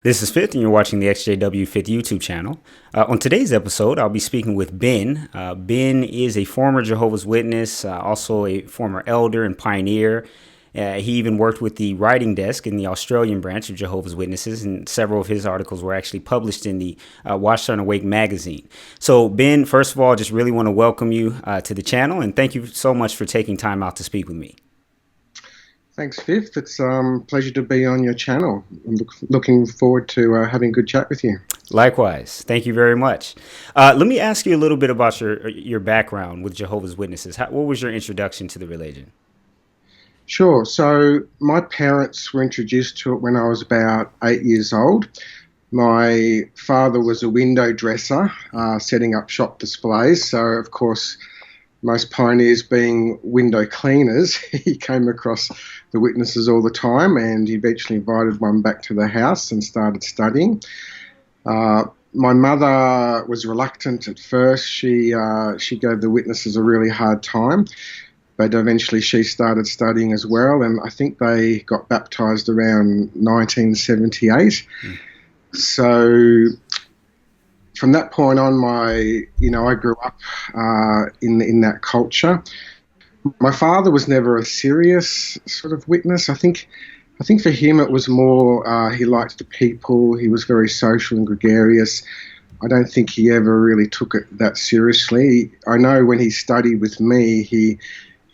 This is Fifth, and you're watching the XJW Fifth YouTube channel. On today's episode, I'll be speaking with Ben. Ben is a former Jehovah's Witness, also a former elder and pioneer. He even worked with the writing desk in the Australian branch of Jehovah's Witnesses, and several of his articles were actually published in the Watchtower and Awake magazine. So, Ben, first of all, just really want to welcome you to the channel, and thank you so much for taking time out to speak with me. Thanks, Fifth. It's a pleasure to be on your channel. I'm looking forward to having a good chat with you. Likewise. Thank you very much. Let me ask you a little bit about your background with Jehovah's Witnesses. What was your introduction to the religion? Sure. So my parents were introduced to it when I was about 8 years old. My father was a window dresser, setting up shop displays. So, of course, most pioneers being window cleaners, he came across the witnesses all the time, and he eventually invited one back to the house and started studying. My mother was reluctant at first. She gave the witnesses a really hard time, but eventually she started studying as well, and I think they got baptised around 1978. So from that point on, I grew up in that culture. My father was never a serious sort of witness. I think for him it was more he liked the people. He was very social and gregarious. I don't think he ever really took it that seriously. I know when he studied with me, he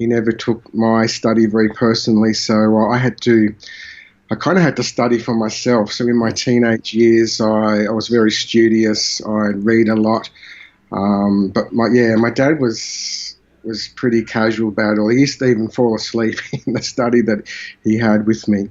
never took my study very personally. So I kind of had to study for myself. So in my teenage years, I was very studious. I'd read a lot. But my dad was pretty casual about it all. He used to even fall asleep in the study that he had with me.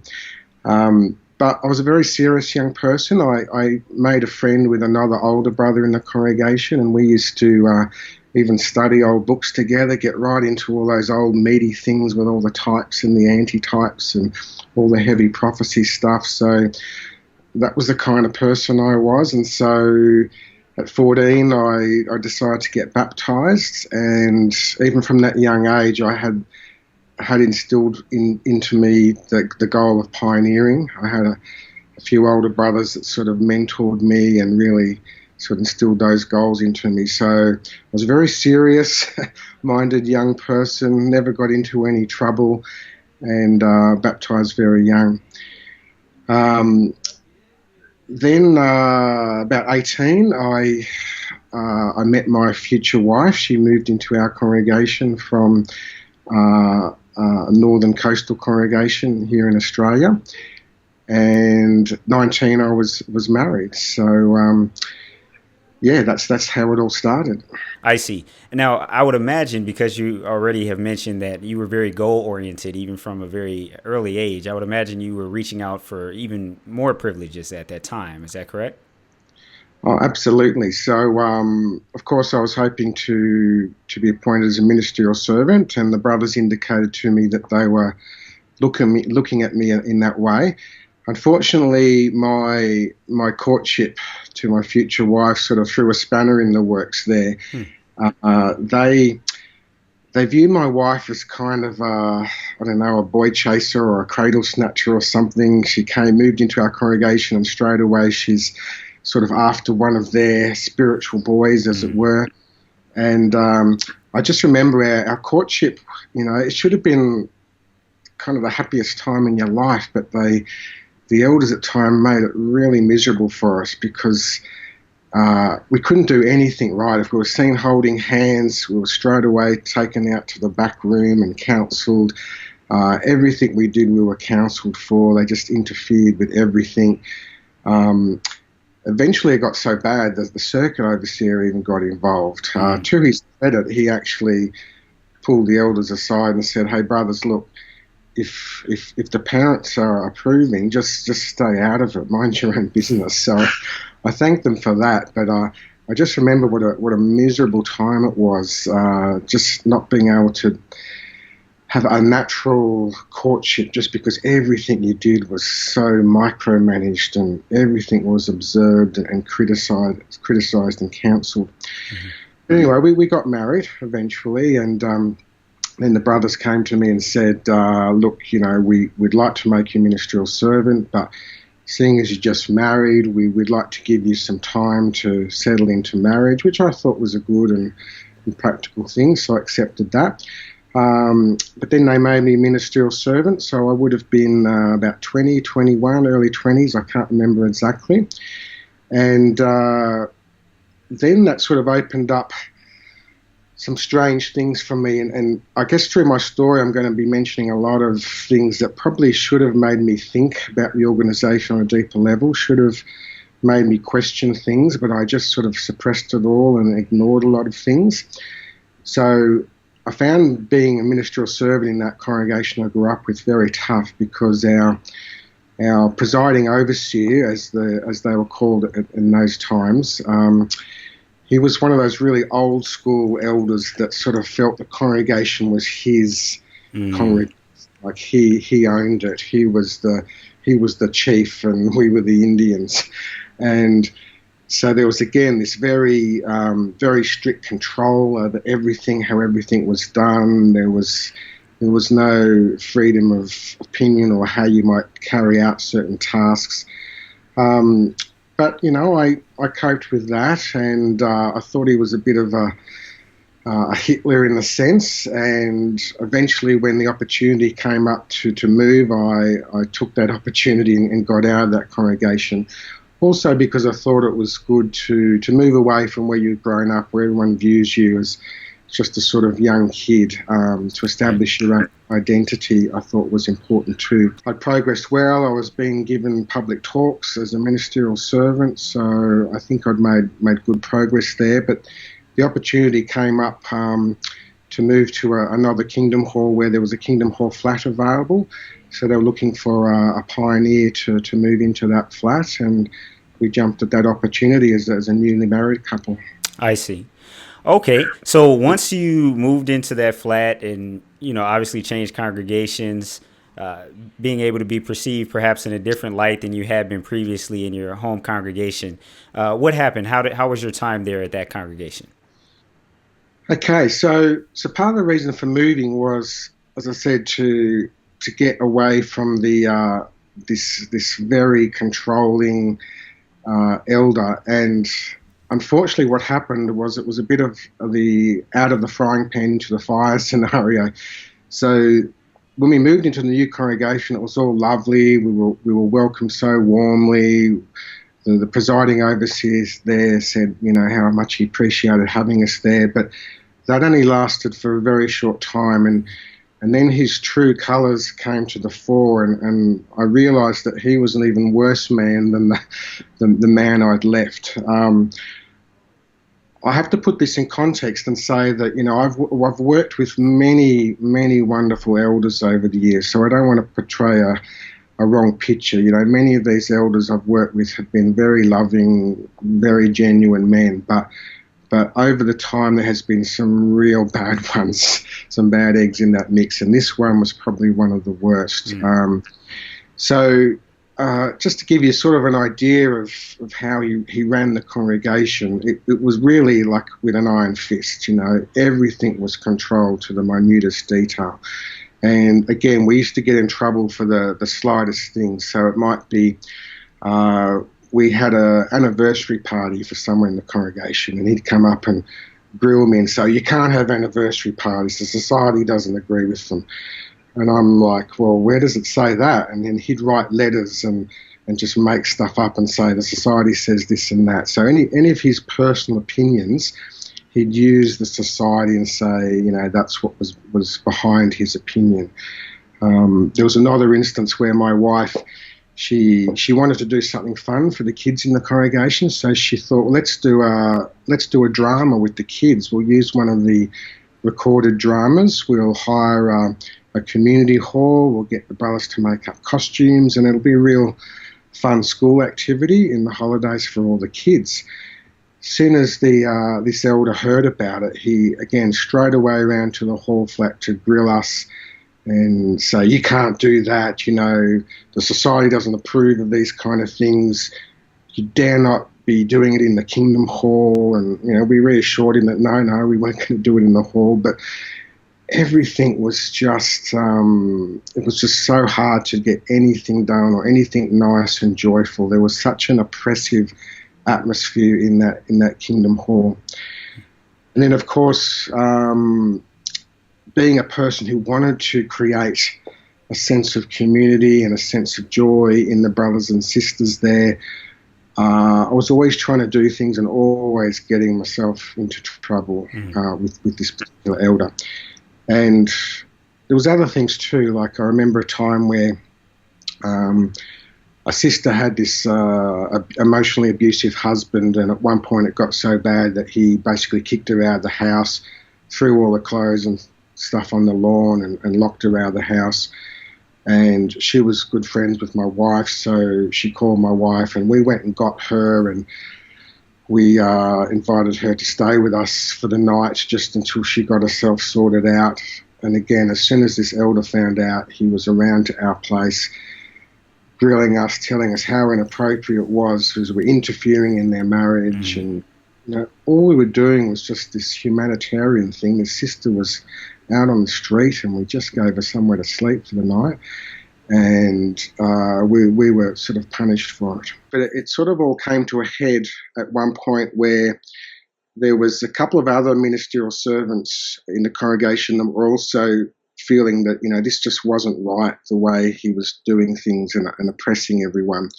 But I was a very serious young person. I made a friend with another older brother in the congregation, and we used to even study old books together, get right into all those old meaty things with all the types and the anti-types and all the heavy prophecy stuff. So that was the kind of person I was. And so at 14, I decided to get baptised. And even from that young age, I had instilled into me the goal of pioneering. I had a few older brothers that sort of mentored me and really sort of instilled those goals into me. So I was a very serious-minded young person, never got into any trouble, and baptised very young. Then about 18, I met my future wife. She moved into our congregation from a northern coastal congregation here in Australia. And 19, I was married. So that's how it all started. I see. Now, I would imagine, because you already have mentioned that you were very goal-oriented, even from a very early age, I would imagine you were reaching out for even more privileges at that time. Is that correct? Oh, absolutely. So, of course, I was hoping to be appointed as a ministerial servant, and the brothers indicated to me that they were looking at me in that way. Unfortunately, my courtship to my future wife sort of threw a spanner in the works there. They view my wife as kind of a boy chaser or a cradle snatcher or something. She moved into our congregation, and straight away she's sort of after one of their spiritual boys, as it were. And I just remember our courtship. It should have been kind of the happiest time in your life, but the elders at the time made it really miserable for us because we couldn't do anything right. If we were seen holding hands, we were straight away taken out to the back room and counselled. Everything we did, we were counselled for. They just interfered with everything. Eventually it got so bad that the circuit overseer even got involved. To his credit, he actually pulled the elders aside and said, "Hey, brothers, look, if the parents are approving, just stay out of it, mind your own business." So I thanked them for that, but I just remember what a miserable time it was, just not being able to have a natural courtship just because everything you did was so micromanaged and everything was observed and criticised and counselled. Anyway, we got married eventually, and then the brothers came to me and said, look, we'd like to make you ministerial servant, but seeing as you just married, we'd like to give you some time to settle into marriage, which I thought was a good and practical thing, so I accepted that. But then they made me ministerial servant, so I would have been about 20, 21, early 20s, I can't remember exactly. And then that sort of opened up some strange things for me, and I guess through my story I'm going to be mentioning a lot of things that probably should have made me think about the organisation on a deeper level, should have made me question things, but I just sort of suppressed it all and ignored a lot of things. So I found being a ministerial servant in that congregation I grew up with very tough, because our presiding overseer, as they were called in those times, he was one of those really old school elders that sort of felt the congregation was his congregation, like he owned it. He was the chief, and we were the Indians, and so there was again this very very strict control over everything, how everything was done. There was no freedom of opinion or how you might carry out certain tasks. But, I coped with that, and I thought he was a bit of a Hitler in a sense, and eventually when the opportunity came up to move, I took that opportunity and got out of that congregation. Also because I thought it was good to move away from where you've grown up, where everyone views you as just a sort of young kid, to establish your own identity, I thought was important too. I'd progressed well. I was being given public talks as a ministerial servant, so I think I'd made good progress there. But the opportunity came up to move to another Kingdom Hall, where there was a Kingdom Hall flat available. So they were looking for a pioneer to move into that flat, and we jumped at that opportunity as a newly married couple. I see. Okay, so once you moved into that flat and, obviously changed congregations, being able to be perceived perhaps in a different light than you had been previously in your home congregation, what happened? How was your time there at that congregation? Okay, so part of the reason for moving was, as I said, to get away from the this very controlling elder. And unfortunately, what happened was it was a bit of the out of the frying pan into the fire scenario. So when we moved into the new congregation, it was all lovely. We were welcomed so warmly. The presiding overseer there said, how much he appreciated having us there. But that only lasted for a very short time, and then his true colours came to the fore, and I realised that he was an even worse man than the man I'd left. I have to put this in context and say that, I've worked with many, many wonderful elders over the years, so I don't want to portray a wrong picture. Many of these elders I've worked with have been very loving, very genuine men, but over the time there has been some real bad ones, some bad eggs in that mix, and this one was probably one of the worst. So just to give you sort of an idea of how he ran the congregation, it was really like with an iron fist. Everything was controlled to the minutest detail. And again, we used to get in trouble for the slightest things. So it might be we had an anniversary party for someone in the congregation, and he'd come up and grill me and say, "You can't have anniversary parties. The society doesn't agree with them." And I'm like, "Well, where does it say that?" And then he'd write letters and just make stuff up and say the society says this and that. So any of his personal opinions, he'd use the society and say, that's what was behind his opinion. There was another instance where my wife, she wanted to do something fun for the kids in the congregation, so she thought, well, let's do a drama with the kids. We'll use one of the recorded dramas. We'll hire a community hall. We'll get the brothers to make up costumes, and it'll be a real fun school activity in the holidays for all the kids. As soon as this elder heard about it, he again straight away ran to the hall flat to grill us and say, "You can't do that, the society doesn't approve of these kind of things. You dare not be doing it in the Kingdom Hall." And, we reassured him that no, we weren't going to do it in the hall. But everything was just, it was just so hard to get anything done or anything nice and joyful. There was such an oppressive atmosphere in that Kingdom Hall. And then, of course, being a person who wanted to create a sense of community and a sense of joy in the brothers and sisters there, I was always trying to do things and always getting myself into trouble with this particular elder. And there was other things too, like I remember a time where a sister had this emotionally abusive husband, and at one point it got so bad that he basically kicked her out of the house, threw all the clothes and stuff on the lawn and locked her out of the house. And she was good friends with my wife, so she called my wife and we went and got her, and we invited her to stay with us for the night just until she got herself sorted out. And again, as soon as this elder found out, he was around to our place, grilling us, telling us how inappropriate it was because we're interfering in their marriage. And all we were doing was just this humanitarian thing. The sister was out on the street and we just gave her somewhere to sleep for the night, and we were sort of punished for it. But it sort of all came to a head at one point where there was a couple of other ministerial servants in the congregation that were also feeling that, this just wasn't right, the way he was doing things and oppressing everyone.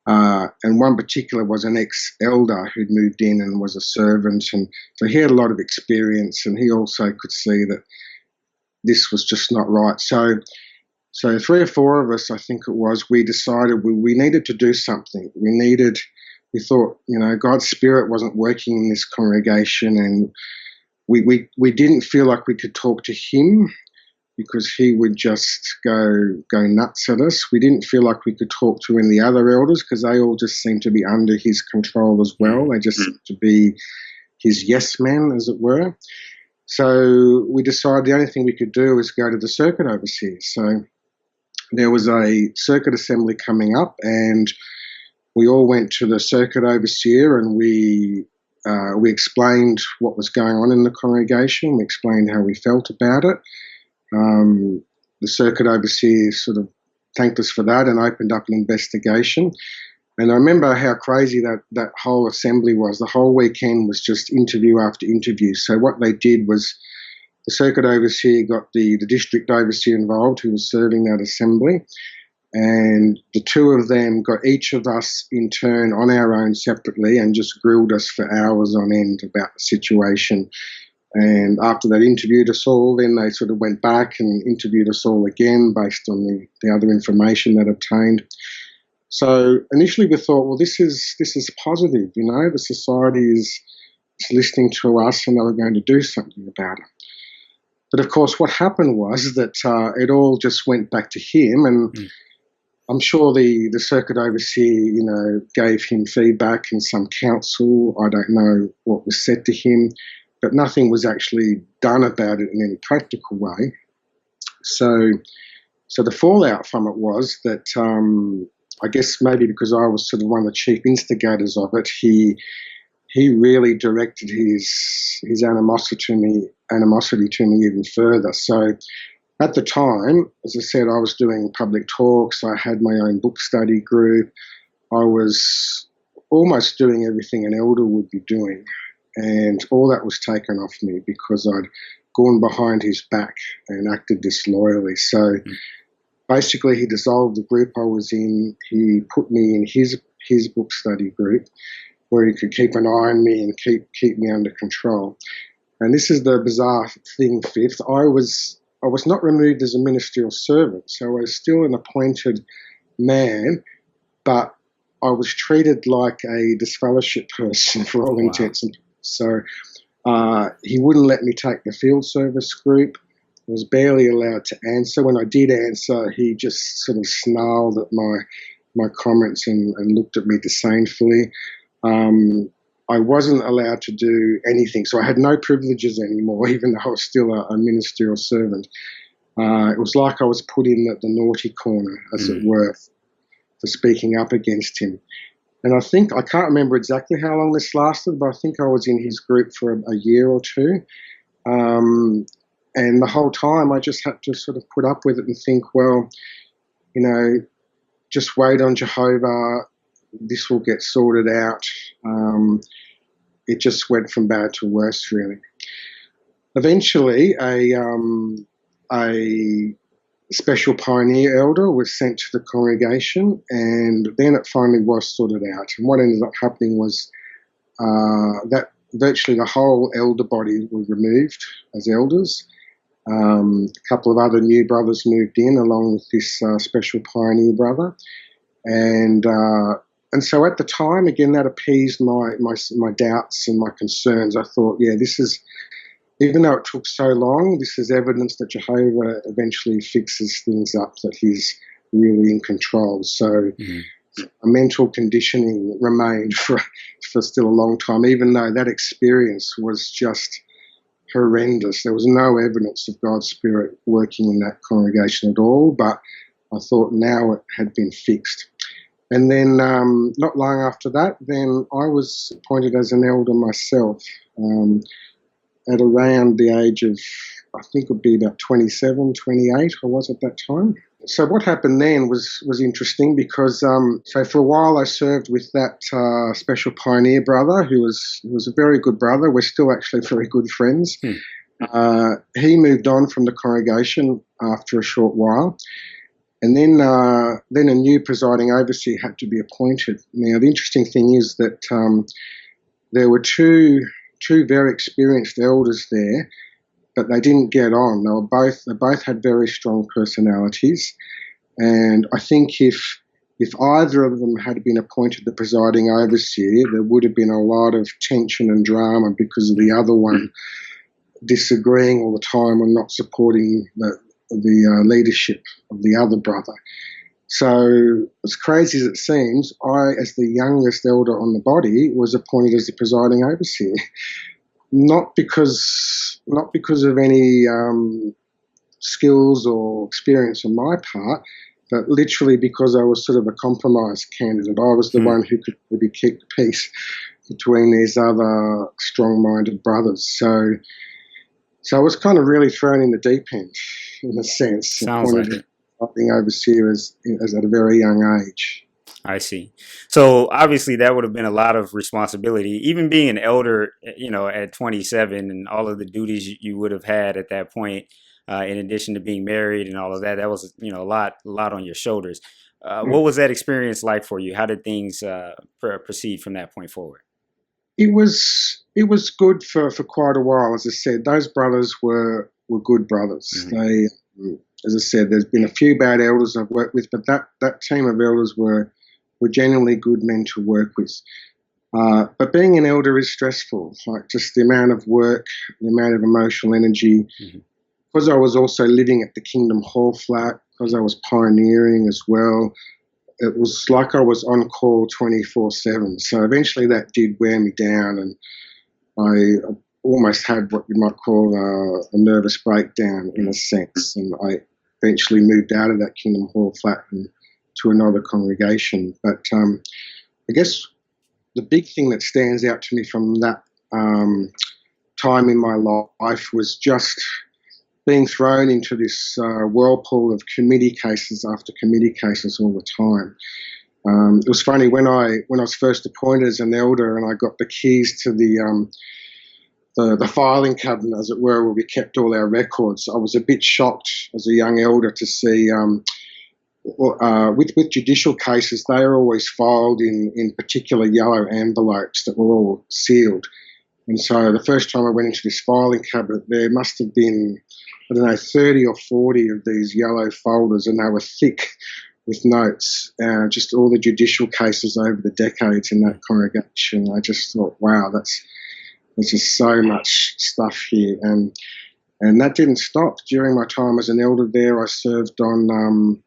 And one particular was an ex-elder who'd moved in and was a servant, and so he had a lot of experience, and he also could see that this was just not right. So 3 or 4 of us, I think it was, we decided we needed to do something. We thought, God's Spirit wasn't working in this congregation, and we didn't feel like we could talk to him because he would just go nuts at us. We didn't feel like we could talk to any of the other elders because they all just seemed to be under his control as well. They just seemed to be his yes men, as it were. So we decided the only thing we could do was go to the circuit overseer. So there was a circuit assembly coming up, and we all went to the circuit overseer, and we explained what was going on in the congregation. We explained how we felt about it. The circuit overseer sort of thanked us for that and opened up an investigation. And I remember how crazy that whole assembly was. The whole weekend was just interview after interview. So what they did was the circuit overseer got the district overseer involved, who was serving that assembly, and the two of them got each of us in turn on our own separately and just grilled us for hours on end about the situation. And after they interviewed us all, then they sort of went back and interviewed us all again based on the other information they'd obtained. So initially we thought, well, this is positive, the society is listening to us and they were going to do something about it. But of course what happened was that it all just went back to him, and I'm sure the circuit overseer, gave him feedback and some counsel. I don't know what was said to him, but nothing was actually done about it in any practical way. So the fallout from it was that I guess maybe because I was sort of one of the chief instigators of it, he really directed his animosity to me even further. So at the time, as I said, I was doing public talks. I had my own book study group. I was almost doing everything an elder would be doing. And all that was taken off me because I'd gone behind his back and acted disloyally. So basically he dissolved the group I was in. He put me in his book study group where he could keep an eye on me and keep me under control. And this is the bizarre thing, Fifth. I was not removed as a ministerial servant, so I was still an appointed man, but I was treated like a disfellowship person for all intents and purposes. So he wouldn't let me take the field service group. I was barely allowed to answer. When I did answer, he just sort of snarled at my comments and looked at me disdainfully. I wasn't allowed to do anything, so I had no privileges anymore, even though I was still a ministerial servant. It was like I was put in the naughty corner, as it were, for speaking up against him. And I can't remember exactly how long this lasted, but I think I was in his group for a year or two. And the whole time I just had to sort of put up with it and think, well, just wait on Jehovah. This will get sorted out. It just went from bad to worse, really. Eventually, a special pioneer elder was sent to the congregation, and then it finally was sorted out. And what ended up happening was that virtually the whole elder body were removed as elders. A couple of other new brothers moved in along with this special pioneer brother. And so at the time, again, that appeased my doubts and my concerns. I thought, yeah, this is, even though it took so long, this is evidence that Jehovah eventually fixes things up, that he's really in control. So a mental conditioning remained for still a long time, even though that experience was just horrendous. There was no evidence of God's Spirit working in that congregation at all, but I thought now it had been fixed. And then not long after that, then I was appointed as an elder myself at around the age of, I think it would be about 27, 28 I was at that time. So what happened then was interesting because so for a while I served with that special pioneer brother who was a very good brother. We're still actually very good friends. He moved on from the congregation after a short while. And then a new presiding overseer had to be appointed. Now, the interesting thing is that there were two very experienced elders there, but they didn't get on. They both had very strong personalities, and I think if either of them had been appointed the presiding overseer, there would have been a lot of tension and drama because of the other one disagreeing all the time and not supporting the leadership of the other brother. So, as crazy as it seems, I, as the youngest elder on the body, was appointed as the presiding overseer. Not because of any skills or experience on my part, but literally because I was sort of a compromise candidate. I was the one who could maybe keep the peace between these other strong-minded brothers. So I was kind of really thrown in the deep end, in a sense. Sounds like it. Being overseer as at a very young age. I see. So obviously that would have been a lot of responsibility, even being an elder, at 27 and all of the duties you would have had at that point, in addition to being married and all of that. That was, a lot on your shoulders. What was that experience like for you? How did things proceed from that point forward? It was good for quite a while. As I said, those brothers were good brothers. They, as I said, there's been a few bad elders I've worked with, but that team of elders were genuinely good men to work with. But being an elder is stressful, like just the amount of work, the amount of emotional energy. Because I was also living at the Kingdom Hall flat, because I was pioneering as well, it was like I was on call 24/7. So eventually that did wear me down, and I almost had what you might call a nervous breakdown in a sense. And I eventually moved out of that Kingdom Hall flat and to another congregation. But I guess the big thing that stands out to me from that time in my life was just being thrown into this whirlpool of committee cases after committee cases all the time. It was funny, when I was first appointed as an elder and I got the keys to the filing cabinet, as it were, where we kept all our records, I was a bit shocked as a young elder to see with judicial cases, they are always filed in particular yellow envelopes that were all sealed. And so the first time I went into this filing cabinet, there must have been, 30 or 40 of these yellow folders, and they were thick with notes, just all the judicial cases over the decades in that congregation. I just thought, wow, there's just so much stuff here. And that didn't stop. During my time as an elder there, I served on,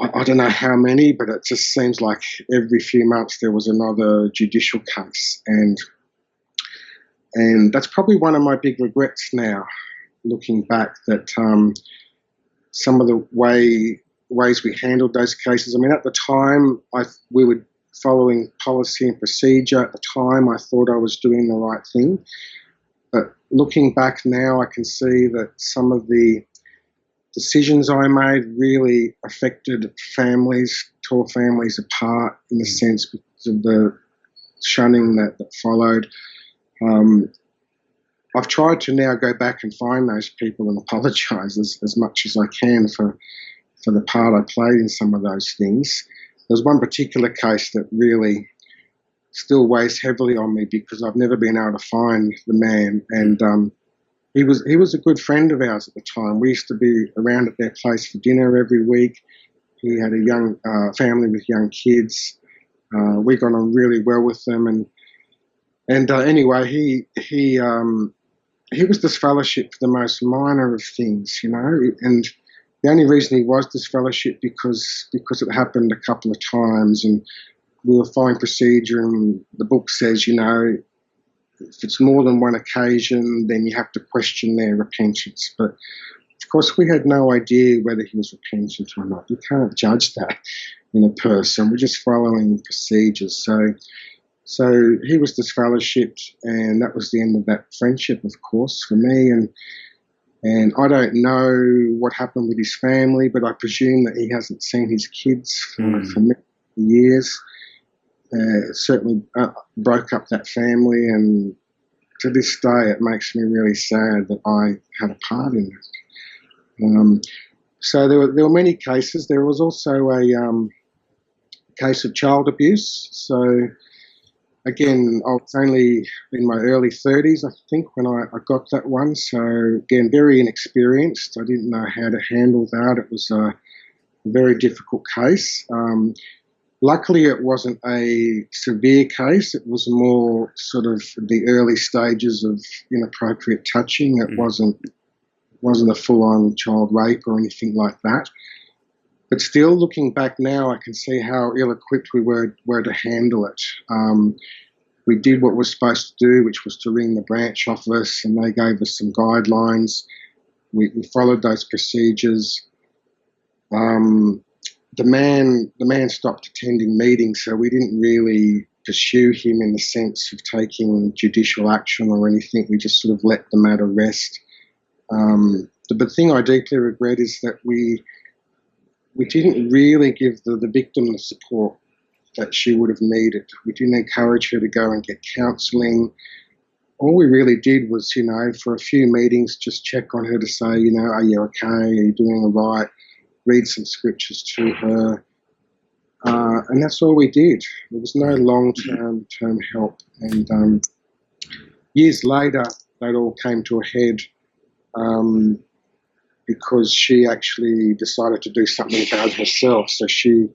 I don't know how many, but it just seems like every few months there was another judicial case. And that's probably one of my big regrets now, looking back, that some of the ways we handled those cases. I mean, at the time, we were following policy and procedure. At the time, I thought I was doing the right thing. But looking back now, I can see that some of the decisions I made really affected families, tore families apart in a sense because of the shunning that followed. I've tried to now go back and find those people and apologise as much as I can for the part I played in some of those things. There's one particular case that really still weighs heavily on me because I've never been able to find the man, and he was a good friend of ours at the time. We used to be around at their place for dinner every week. He had a young family with young kids. We got on really well with them, and anyway, he was disfellowshipped for the most minor of things, you know, and the only reason he was disfellowshipped because it happened a couple of times, and we were following procedure, and the book says, you know, if it's more than one occasion, then you have to question their repentance. But of course, we had no idea whether he was repentant or not. You can't judge that in a person. We're just following procedures. So he was disfellowshipped, and that was the end of that friendship, of course, for me. And I don't know what happened with his family, but I presume that he hasn't seen his kids for many years. Certainly broke up that family, and to this day it makes me really sad that I had a part in it. So there were many cases. There was also a case of child abuse. So again, I was only in my early 30s, I think, when I got that one. So again, very inexperienced. I didn't know how to handle that. It was a very difficult case. Luckily, it wasn't a severe case. It was more sort of the early stages of inappropriate touching. It wasn't a full-on child rape or anything like that. But still, looking back now, I can see how ill-equipped we were to handle it. We did what we're supposed to do, which was to ring the branch office, and they gave us some guidelines. We followed those procedures. The man stopped attending meetings, so we didn't really pursue him in the sense of taking judicial action or anything. We just sort of let the matter rest. The thing I deeply regret is that we didn't really give the victim the support that she would have needed. We didn't encourage her to go and get counselling. All we really did was, for a few meetings, just check on her to say, are you okay? Are you doing all right? Read some scriptures to her. And that's all we did. There was no long-term help. And years later, that all came to a head because she actually decided to do something about herself. So she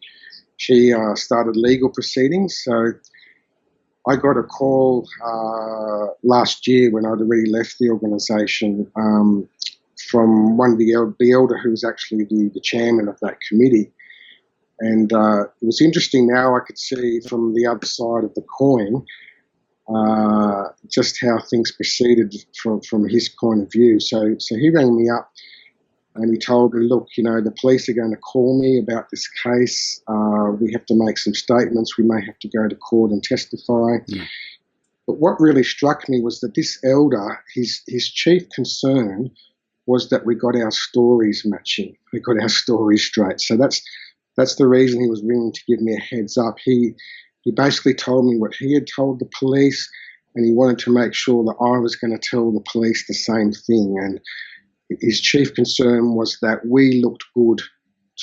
started legal proceedings. So I got a call last year when I'd already left the organisation from one of the elder who was actually the chairman of that committee. And it was interesting now I could see from the other side of the coin just how things proceeded from his point of view. So he rang me up and he told me, look, the police are going to call me about this case. We have to make some statements. We may have to go to court and testify. Yeah. But what really struck me was that this elder, his chief concern was that we got our stories matching. We got our stories straight. So that's the reason he was ringing, to give me a heads up. He basically told me what he had told the police, and he wanted to make sure that I was going to tell the police the same thing. And his chief concern was that we looked good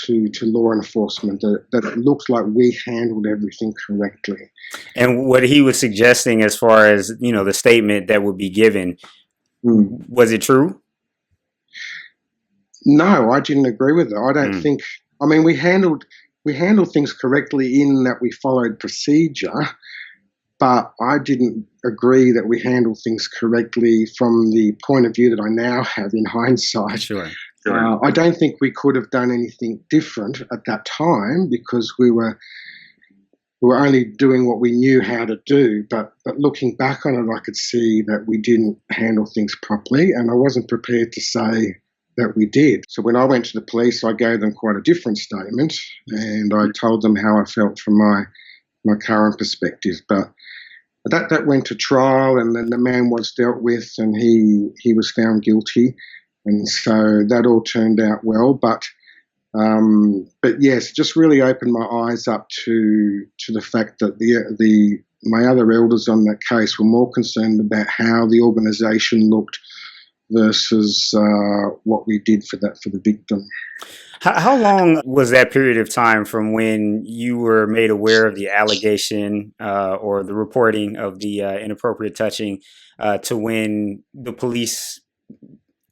to law enforcement, that it looked like we handled everything correctly. And what he was suggesting as far as, the statement that would be given, was it true? No, I didn't agree with it. I don't think. I mean, we handled things correctly in that we followed procedure, but I didn't agree that we handled things correctly from the point of view that I now have in hindsight. Sure. I don't think we could have done anything different at that time because we were only doing what we knew how to do. But looking back on it, I could see that we didn't handle things properly, and I wasn't prepared to say that we did. So when I went to the police, I gave them quite a different statement, and I told them how I felt from my current perspective. But that went to trial, and then the man was dealt with, and he was found guilty, and so that all turned out well. But yes, just really opened my eyes up to the fact that my other elders on that case were more concerned about how the organisation looked versus what we did for the victim. How long was that period of time from when you were made aware of the allegation or the reporting of the inappropriate touching to when the police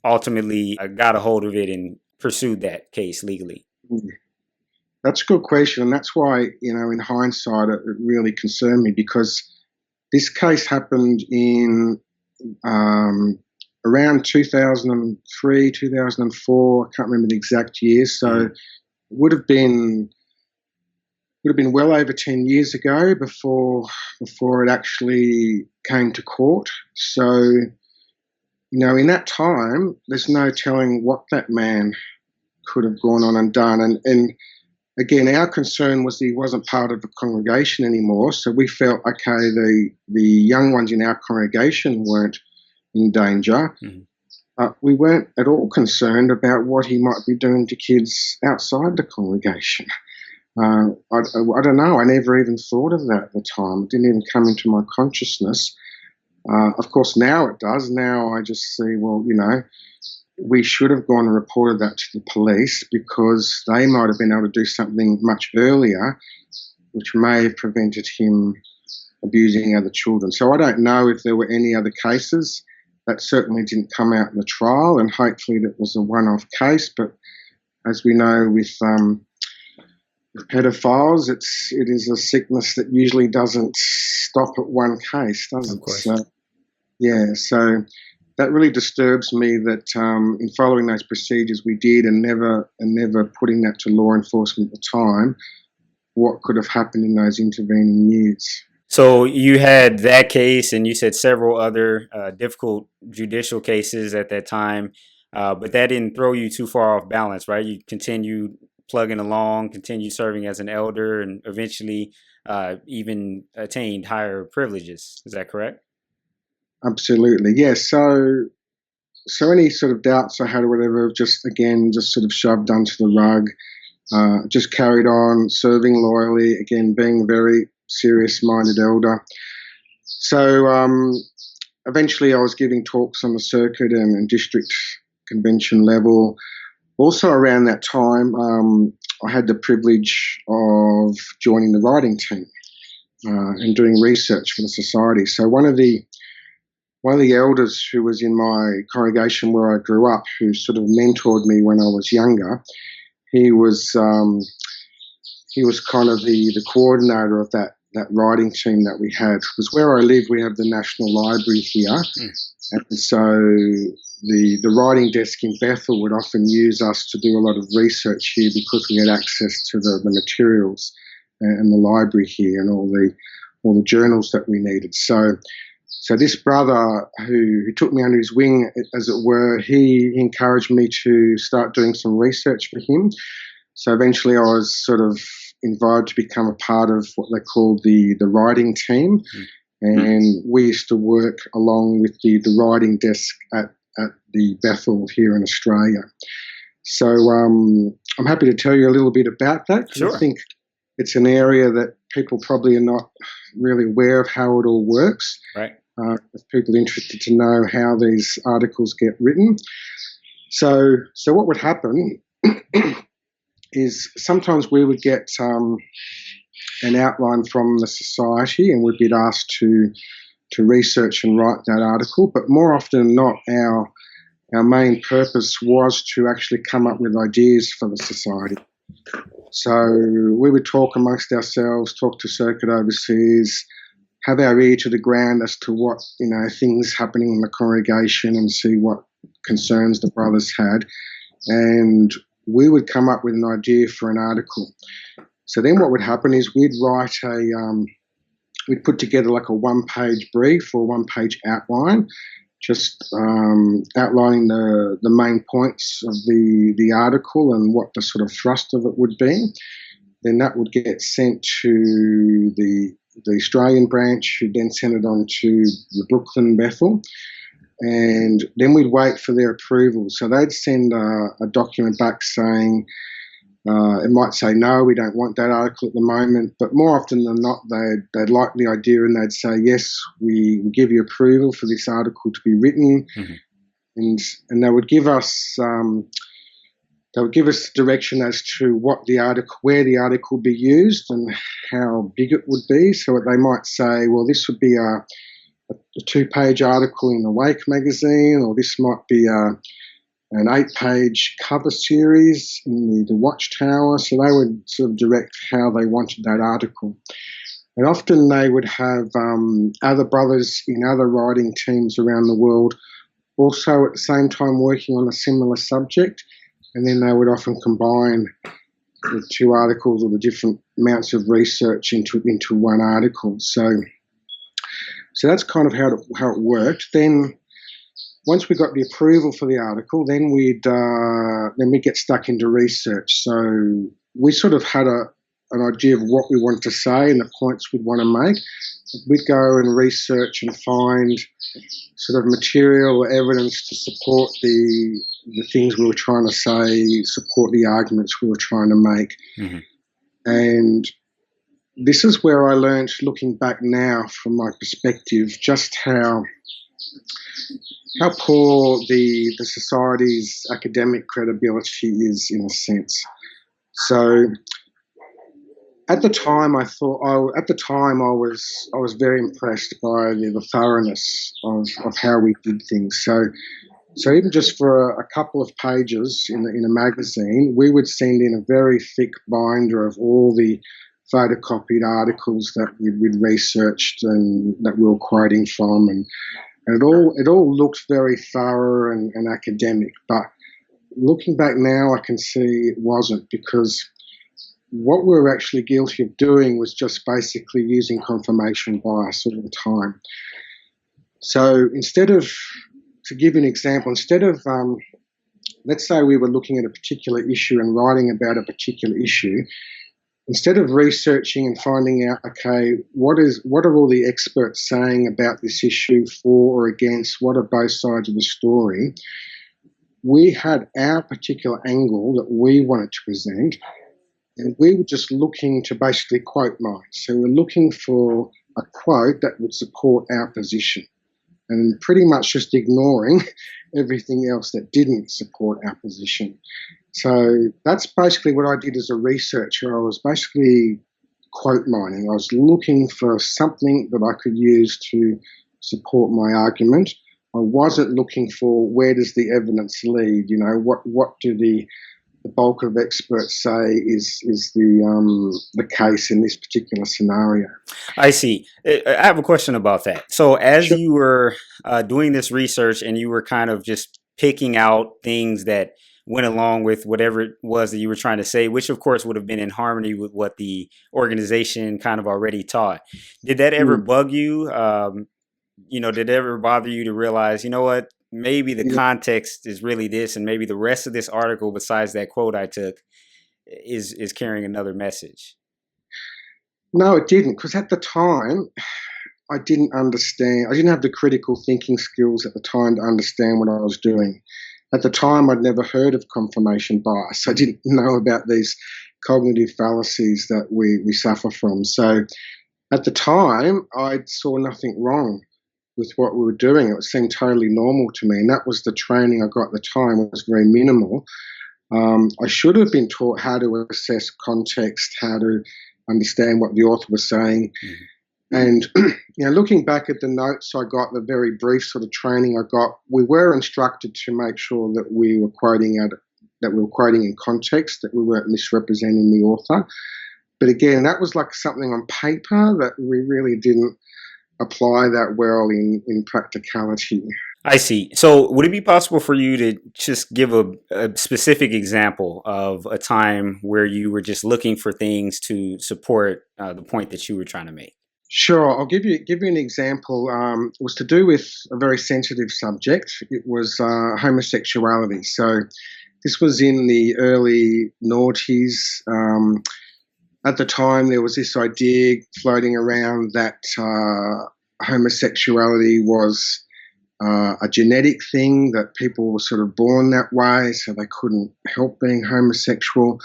ultimately got a hold of it and pursued that case legally? That's a good question, and that's why, in hindsight, it really concerned me, because this case happened in around 2003, 2004. I can't remember the exact year, so it would have been well over 10 years ago before it actually came to court. So, in that time, there's no telling what that man could have gone on and done. And again, our concern was he wasn't part of the congregation anymore, so we felt, okay, the young ones in our congregation weren't in danger. But we weren't at all concerned about what he might be doing to kids outside the congregation. I don't know. I never even thought of that at the time. It didn't even come into my consciousness. Of course, now it does. Now I just see, well, we should have gone and reported that to the police, because they might have been able to do something much earlier, which may have prevented him abusing other children. So I don't know if there were any other cases. That certainly didn't come out in the trial, and hopefully that was a one-off case. But as we know with pedophiles, it is a sickness that usually doesn't stop at one case, does it? So that really disturbs me that in following those procedures we did, and never putting that to law enforcement at the time, what could have happened in those intervening years. So you had that case, and you said several other difficult judicial cases at that time, but that didn't throw you too far off balance, right? You continued plugging along, continued serving as an elder, and eventually even attained higher privileges. Is that correct? Absolutely, yes. So any sort of doubts I had or whatever, just sort of shoved under the rug. Just carried on serving loyally, again, being a very serious-minded elder. So eventually I was giving talks on the circuit and district convention level. Also around that time, I had the privilege of joining the writing team and doing research for the society. So one of the elders who was in my congregation where I grew up, who sort of mentored me when I was younger, he was kind of the coordinator of that writing team that we had. Because where I live, we have the National Library here, and so the writing desk in Bethel would often use us to do a lot of research here, because we had access to the materials and the library here and all the journals that we needed. So this brother who took me under his wing, as it were, he encouraged me to start doing some research for him. So eventually I was sort of invited to become a part of what they called the writing team. And we used to work along with the writing desk at the Bethel here in Australia. So I'm happy to tell you a little bit about that. Sure. I think it's an area that people probably are not really aware of how it all works. Right. If people are interested to know how these articles get written. So what would happen is sometimes we would get an outline from the society, and we'd be asked to research and write that article. But more often than not, our main purpose was to actually come up with ideas for the society. So we would talk amongst ourselves, talk to circuit overseers, have our ear to the ground as to what, things happening in the congregation, and see what concerns the brothers had. And we would come up with an idea for an article. So then what would happen is we'd put together like a one-page brief or one-page outline, just outlining the main points of the article and what the sort of thrust of it would be. Then that would get sent to the the Australian branch, who then sent it on to the Brooklyn Bethel, and then we'd wait for their approval. So they'd send a document back saying, it might say, no, we don't want that article at the moment, but more often than not, they'd like the idea and they'd say, yes, we give you approval for this article to be written, and they would give us direction as to what the article, where the article would be used and how big it would be. So they might say, well, this would be a 2-page article in Awake magazine, or this might be an 8-page cover series in the Watchtower. So they would sort of direct how they wanted that article. And often they would have other brothers in other writing teams around the world also at the same time working on a similar subject, and then they would often combine the 2 articles or the different amounts of research into one article. So that's kind of how it worked. Then once we got the approval for the article, then we'd get stuck into research. So we sort of had an idea of what we wanted to say and the points we'd want to make. We'd go and research and find sort of material or evidence to support the things we were trying to say, support the arguments we were trying to make. And this is where I learned, looking back now from my perspective, just how poor the society's academic credibility is, in a sense. So at the time, I was very impressed by the thoroughness of how we did things. So even just for a couple of pages in a magazine, we would send in a very thick binder of all the photocopied articles that we'd researched and that we were quoting from, and it all looked very thorough and academic. But looking back now, I can see it wasn't, because what we were actually guilty of doing was just basically using confirmation bias all the time. So to give you an example, instead of, let's say we were looking at a particular issue and writing about a particular issue, instead of researching and finding out, okay, what are all the experts saying about this issue, for or against, what are both sides of the story, we had our particular angle that we wanted to present, and we were just looking to basically quote mine. So we're looking for a quote that would support our position, and pretty much just ignoring everything else that didn't support our position. So that's basically what I did as a researcher. I was basically quote mining. I was looking for something that I could use to support my argument. I wasn't looking for where does the evidence lead, what do the bulk of experts say is the case in this particular scenario. I see. I have a question about that. So as Sure. you were doing this research and you were kind of just picking out things that went along with whatever it was that you were trying to say, which of course would have been in harmony with what the organization kind of already taught, did that ever bug you? Did it ever bother you to realize, what, maybe the context is really this, and maybe the rest of this article, besides that quote I took, is carrying another message? No, it didn't, because at the time, I didn't understand. I didn't have the critical thinking skills at the time to understand what I was doing. At the time, I'd never heard of confirmation bias. I didn't know about these cognitive fallacies that we suffer from. So at the time, I saw nothing wrong with what we were doing. It seemed totally normal to me, and that was the training I got at the time. It was very minimal. I should have been taught how to assess context, how to understand what the author was saying. And looking back at the notes I got, the very brief sort of training I got, we were instructed to make sure that we were quoting in context, that we weren't misrepresenting the author. But again, that was like something on paper that we really didn't apply that well in practicality. I see. So would it be possible for you to just give a specific example of a time where you were just looking for things to support the point that you were trying to make? Sure. I'll give you an example. It was to do with a very sensitive subject. It was homosexuality. So this was in the early noughties. at the time there was this idea floating around that homosexuality was a genetic thing, that people were sort of born that way, so they couldn't help being homosexual.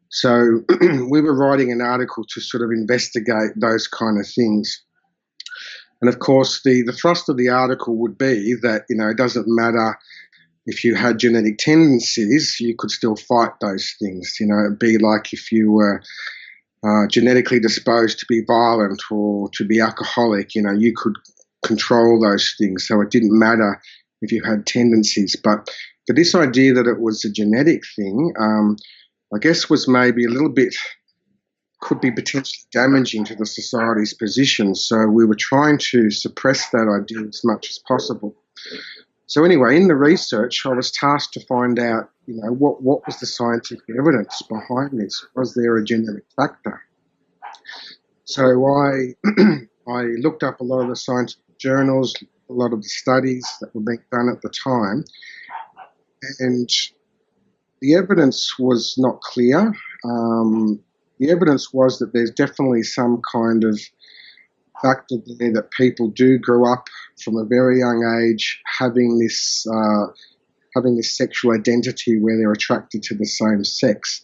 So we were writing an article to sort of investigate those kind of things. And of course, the thrust of the article would be that, it doesn't matter if you had genetic tendencies, you could still fight those things. It'd be like if you were genetically disposed to be violent or to be alcoholic, you could control those things. So it didn't matter if you had tendencies. But this idea that it was a genetic thing, I guess was maybe a little bit, could be potentially damaging to the society's position. So we were trying to suppress that idea as much as possible. So anyway, in the research, I was tasked to find out, what was the scientific evidence behind this? Was there a genetic factor? So I looked up a lot of the scientific journals, a lot of the studies that were being done at the time, and the evidence was not clear. The evidence was that there's definitely some kind of factor there that people do grow up from a very young age having this sexual identity where they're attracted to the same sex.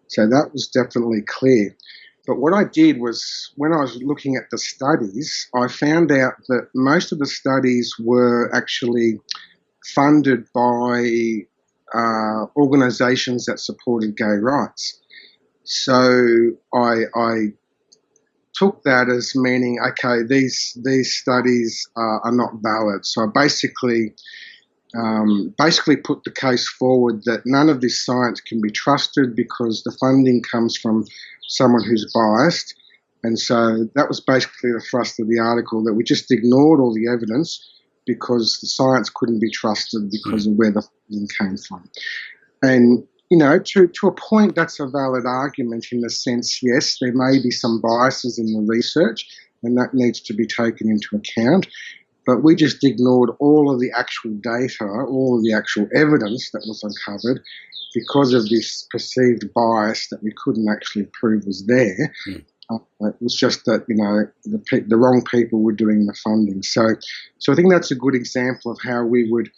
So that was definitely clear. But what I did was, when I was looking at the studies, I found out that most of the studies were actually funded by organisations that supported gay rights. So I took that as meaning, okay, these studies are not valid. So I basically put the case forward that none of this science can be trusted because the funding comes from someone who's biased. And so that was basically the thrust of the article, that we just ignored all the evidence because the science couldn't be trusted because of where the funding came from. And, to a point, that's a valid argument in the sense, yes, there may be some biases in the research and that needs to be taken into account. But we just ignored all of the actual data, all of the actual evidence that was uncovered because of this perceived bias that we couldn't actually prove was there. It was just that, the wrong people were doing the funding. So I think that's a good example of how we would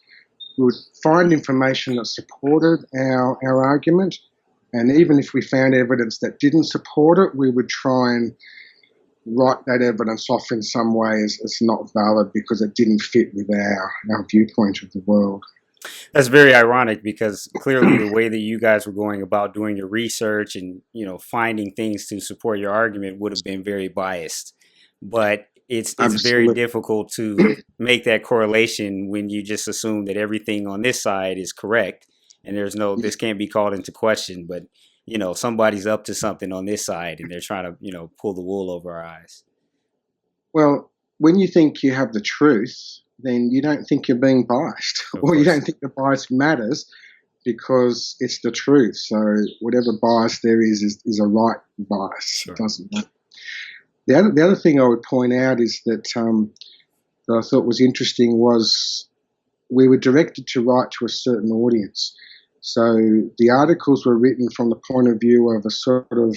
find information that supported our argument. And even if we found evidence that didn't support it, we would try and write that evidence off in some way as not valid because it didn't fit with our viewpoint of the world. That's very ironic because clearly the way that you guys were going about doing your research and, finding things to support your argument would have been very biased. But it's very difficult to make that correlation when you just assume that everything on this side is correct and this can't be called into question. But, somebody's up to something on this side and they're trying to, pull the wool over our eyes. Well, when you think you have the truth, then you don't think you're being biased, or you don't think the bias matters because it's the truth. So whatever bias there is a right bias. Sure. It doesn't matter. The other thing I would point out is that I thought was interesting was we were directed to write to a certain audience. So the articles were written from the point of view of a sort of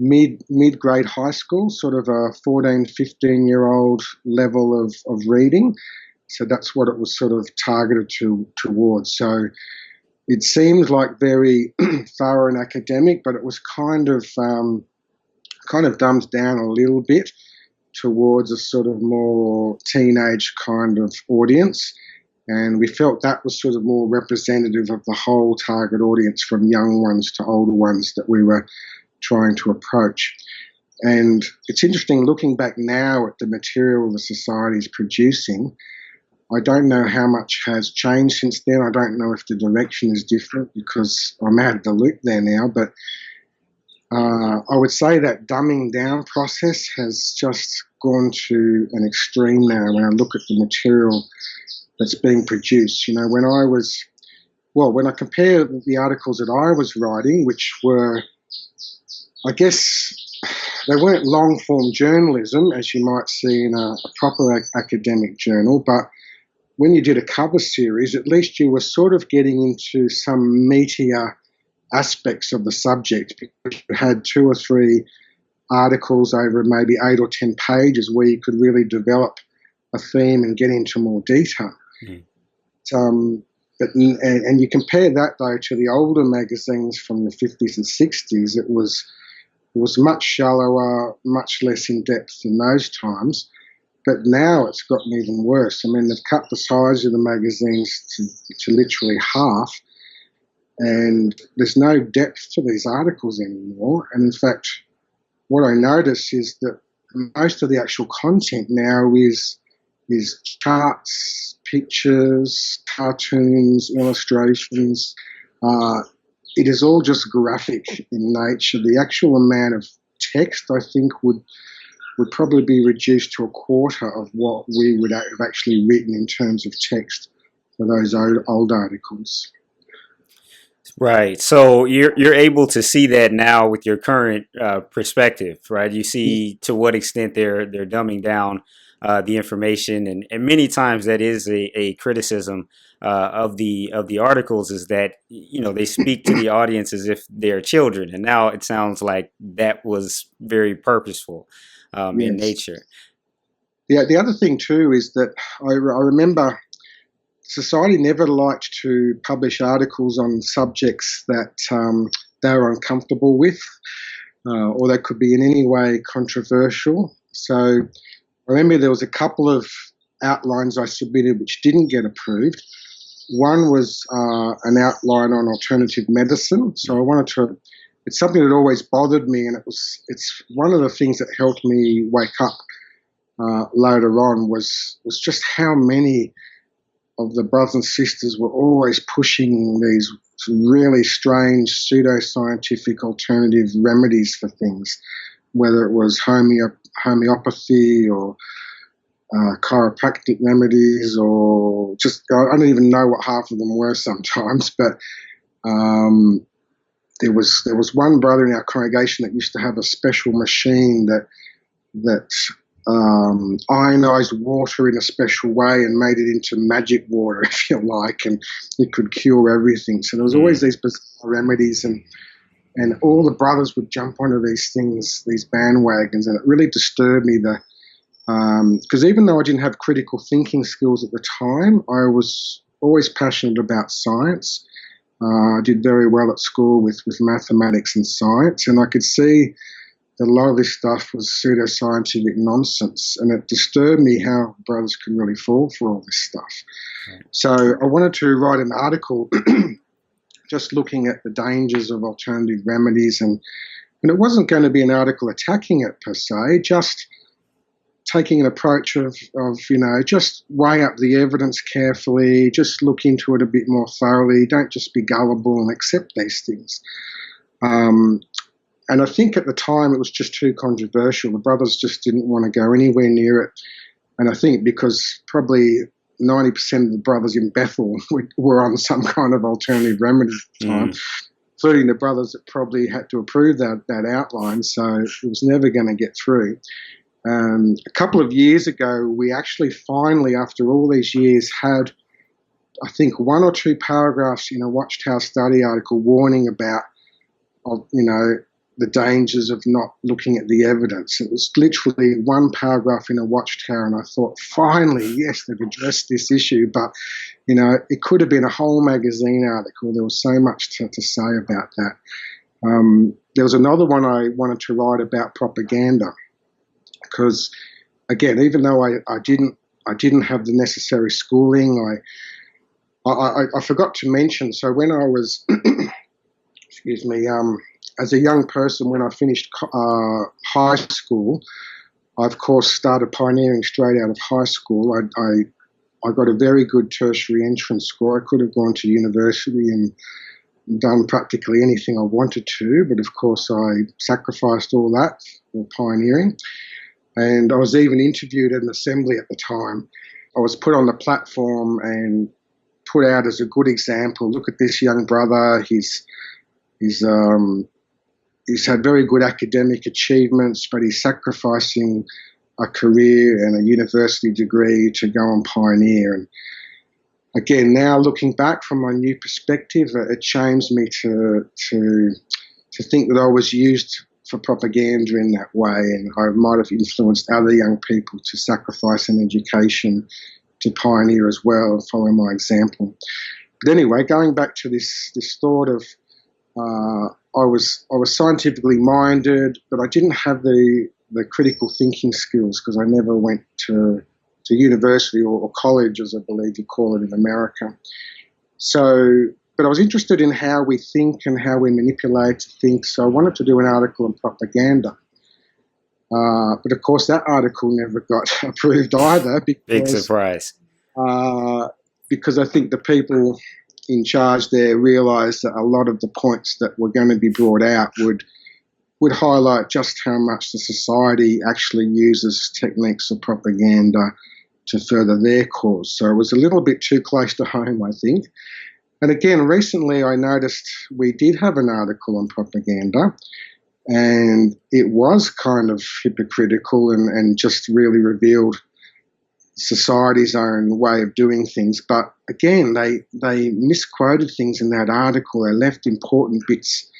mid-grade high school, sort of a 14, 15-year-old level of reading. So that's what it was sort of targeted towards. So it seemed like very thorough and academic, but it was kind of dumbed down a little bit towards a sort of more teenage kind of audience. And we felt that was sort of more representative of the whole target audience, from young ones to older ones, that we were trying to approach. And it's interesting looking back now at the material the society is producing. I don't know how much has changed since then. I don't know if the direction is different because I'm out of the loop there now. But I would say that dumbing down process has just gone to an extreme now when I look at the material that's being produced. When I compare the articles that I was writing, which were, I guess, they weren't long-form journalism, as you might see in a proper academic journal, but when you did a cover series, at least you were sort of getting into some meatier aspects of the subject, because you had 2 or 3 articles over maybe 8 or 10 pages where you could really develop a theme and get into more detail. And you compare that though to the older magazines from the 50s and 60s, it was much shallower, much less in depth in those times. But now it's gotten even worse. I mean, they've cut the size of the magazines to literally half, and there's no depth to these articles anymore. And in fact, what I notice is that most of the actual content now is charts, pictures, cartoons, illustrations. It is all just graphic in nature. The actual amount of text, I think, would probably be reduced to a quarter of what we would have actually written in terms of text for those old articles. Right. So you're able to see that now with your current perspective, right? You see to what extent they're dumbing down the information, and many times that is a criticism of the articles, is that they speak to the audience as if they're children, and now it sounds like that was very purposeful in nature. Yeah. The other thing too is that I remember society never liked to publish articles on subjects that they were uncomfortable with, or that could be in any way controversial. So I remember there was a couple of outlines I submitted which didn't get approved. One was an outline on alternative medicine. So I wanted to. It's something that always bothered me, and it's one of the things that helped me wake up later on was just how many of the brothers and sisters were always pushing these really strange pseudoscientific alternative remedies for things, whether it was homeopathy or chiropractic remedies, or just, I don't even know what half of them were sometimes, but there was one brother in our congregation that used to have a special machine that ionized water in a special way and made it into magic water, if you like, and it could cure everything. So there was always these bizarre remedies, and all the brothers would jump onto these things, these bandwagons, and it really disturbed me because even though I didn't have critical thinking skills at the time, I was always passionate about science. I did very well at school with mathematics and science, and I could see that a lot of this stuff was pseudoscientific nonsense, and it disturbed me how brothers could really fall for all this stuff. Right. So I wanted to write an article just looking at the dangers of alternative remedies, and it wasn't going to be an article attacking it per se, just taking an approach of just weigh up the evidence carefully, just look into it a bit more thoroughly, don't just be gullible and accept these things. And I think at the time it was just too controversial. The brothers just didn't want to go anywhere near it. And I think because probably 90% of the brothers in Bethel were on some kind of alternative remedy at the time, including the brothers that probably had to approve that outline, so it was never going to get through. A couple of years ago, we actually finally, after all these years, had, I think, 1 or 2 paragraphs in a Watchtower study article warning about, the dangers of not looking at the evidence. It was literally 1 paragraph in a Watchtower, and I thought, finally, yes, they've addressed this issue. But, it could have been a whole magazine article. There was so much to say about that. There was another one I wanted to write about propaganda, because, again, even though I didn't have the necessary schooling, I forgot to mention. So when I was, excuse me, as a young person, when I finished high school, I, of course, started pioneering straight out of high school. I got a very good tertiary entrance score. I could have gone to university and done practically anything I wanted to, but, of course, I sacrificed all that for pioneering. And I was even interviewed at an assembly at the time. I was put on the platform and put out as a good example. Look at this young brother. He's had very good academic achievements, but he's sacrificing a career and a university degree to go and pioneer. again, now looking back from my new perspective, it shames me to think that I was used for propaganda in that way, and I might have influenced other young people to sacrifice an education to pioneer as well and follow my example. But anyway, going back to this thought of I was scientifically minded, but I didn't have the critical thinking skills because I never went to university or college, as I believe you call it in America. So, but I was interested in how we think and how we manipulate to think. So I wanted to do an article on propaganda. But of course, that article never got approved either. Because, big surprise. Because I think the people in charge there realised that a lot of the points that were going to be brought out would highlight just how much the society actually uses techniques of propaganda to further their cause. So it was a little bit too close to home, I think. And again, recently I noticed we did have an article on propaganda, and it was kind of hypocritical and just really revealed society's own way of doing things. But again, they misquoted things in that article. They left important bits